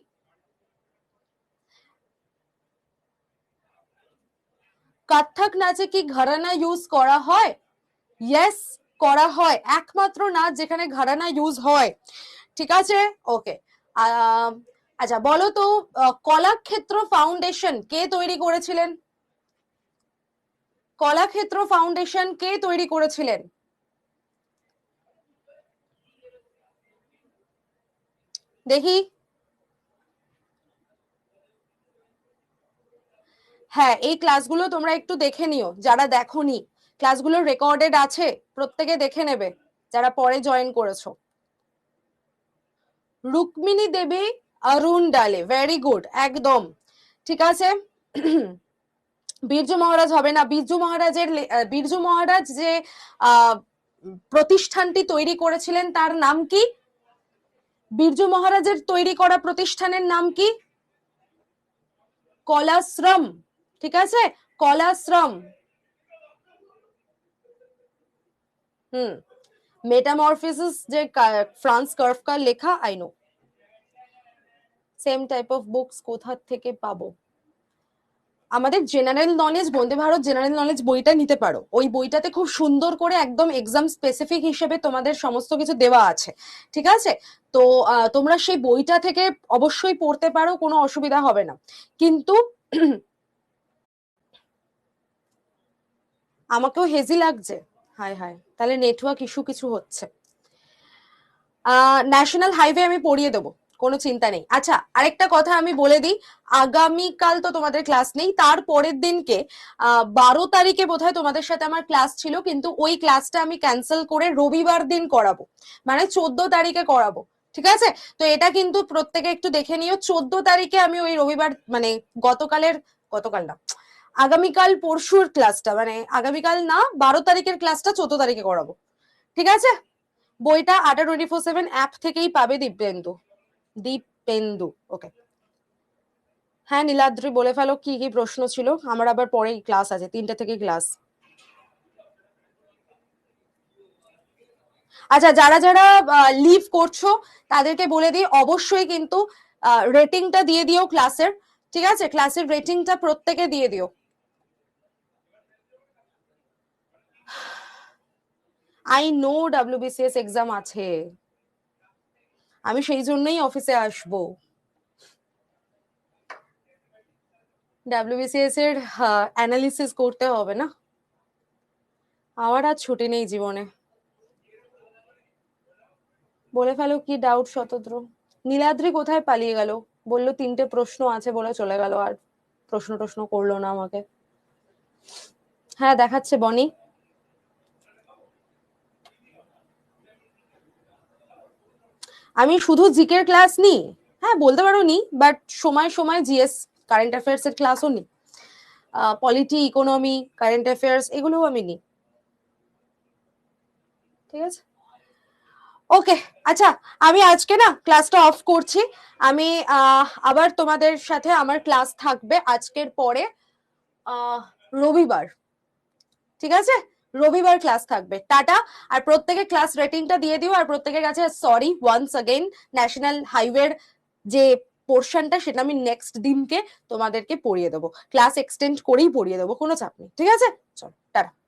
কত্থক নাচে কি ঘরানা ইউজ করা হয়? ইয়েস, করা হয়, একমাত্র নাচ যেখানে ঘরানা ইউজ হয়, ঠিক আছে? ওকে। আচ্ছা বলো তো, কলাক্ষেত্র ফাউন্ডেশন কে তৈরি করেছিলেন? কলাক্ষেত্র ফাউন্ডেশন কে তৈরি করেছিলেন? দেখি। হ্যাঁ এই ক্লাসগুলো তোমরা একটু দেখে নিও, যারা দেখোনি ক্লাসগুলো রেকর্ডেড আছে, প্রত্যেকে দেখে নেবে যারা পরে জয়েন করেছো। রুক্মিণী দেবী অরুণডালে, ভেরি গুড, একদম ঠিক আছে। বিরজু মহারাজ হবে না, বিরজু মহারাজ যে প্রতিষ্ঠানটি তৈরি করেছিলেন তার নাম কি? বিরজু মহারাজের তৈরি করা প্রতিষ্ঠানের নাম কি? কলাশ্রম, ঠিক আছে, কলাশ্রম। হুম, মেটামরফিসিস যে ফ্রান্স কার্ফকার লেখা, I know. Same type of books কোথা থেকে পাবো? আমাদের general knowledge, Vande Bharat general knowledge বইটা নিতে পারো, ওই বইটাতে খুব সুন্দর করে একদম এক্সাম স্পেসিফিক হিসেবে তোমাদের সমস্ত কিছু দেওয়া আছে, ঠিক আছে? তো তোমরা সেই বইটা থেকে অবশ্যই পড়তে পারো, কোনো অসুবিধা হবে না। কিন্তু আমাকেও হেজি লাগছে, হায় হায়, তাহলে নেটওয়ার্ক ইস্যু কিছু হচ্ছে। ন্যাশনাল হাইওয়ে আমি পড়িয়ে দেবো, কোনো চিন্তা নেই। আচ্ছা আরেকটা কথা আমি বলে দিই, আগামীকাল তো তোমাদের ক্লাস নেই, তার পরের দিনকে 12 তারিখে বোধহয় তোমাদের সাথে আমার ক্লাস ছিল, কিন্তু ওই ক্লাসটা আমি ক্যান্সেল করে রবিবার দিন করাবো, মানে 14 তারিখে করাবো, ঠিক আছে? তো এটা কিন্তু প্রত্যেকে একটু দেখে নিও, 14 তারিখে আমি ওই রবিবার মানে গতকাল না, আগামীকাল পরশুর ক্লাসটা, মানে আগামীকাল না 12 তারিখের ক্লাসটা 14 তারিখে করাবো, ঠিক আছে? বইটা আটা24/7 অ্যাপ থেকেই পাবে দীপেন্দু, দীপেন্দু, ওকে। হ্যাঁ নীলাদ্রি বলে ফেলো কি কি প্রশ্ন ছিল, আমার আবার পরে ক্লাস আছে, 3টে থেকে ক্লাস। আচ্ছা যারা যারা লিভ করছো তাদেরকে বলে দিই অবশ্যই কিন্তু রেটিংটা দিয়ে দিও ক্লাসের, ঠিক আছে? ক্লাসের রেটিংটা প্রত্যেকে দিয়ে দিও। আই নো ডাব্লিউবিসিএস এক্সাম আছে, আমি সেই জন্যই অফিসে আসবো। ডাব্লিউবিসিএস এর অ্যানালিসিস করতে হবে না, আমার আর ছুটি নেই জীবনে। বলে ফেলো কি ডাউট শতদ্র। নীলাদ্রি কোথায় পালিয়ে গেল, বললো 3টে প্রশ্ন আছে বলে চলে গেল, আর প্রশ্ন করলো না আমাকে। হ্যাঁ দেখাচ্ছে বনি। আমি শুধু জিকের ক্লাস নিই, হ্যাঁ বলতে পারো নি, বাট সময় সময় জিএস কারেন্ট অ্যাফেয়ার্স এর ক্লাসও নিই, পলিটি ইকোনমি কারেন্ট অ্যাফেয়ার্স এগুলোও আমি নিই, ঠিক আছে? ওকে। আচ্ছা আমি আজকে না ক্লাসটা অফ করছি, আমি আবার তোমাদের সাথে আমার ক্লাস থাকবে আজকের পরে রবিবার, ঠিক আছে? রবিবার ক্লাস থাকবে। টাটা। আর প্রত্যেকে ক্লাস রেটিংটা দিয়ে দিও, আর প্রত্যেকের কাছে সরি ওয়ান্স अगेन, ন্যাশনাল হাইওয়ের যে পোর্শনটা সেটা আমি নেক্সট দিনকে তোমাদেরকে পড়িয়ে দেবো, ক্লাস এক্সটেন্ড করেই পড়িয়ে দেবো, কোনো চাপ নেই, ঠিক আছে? চলো টাটা।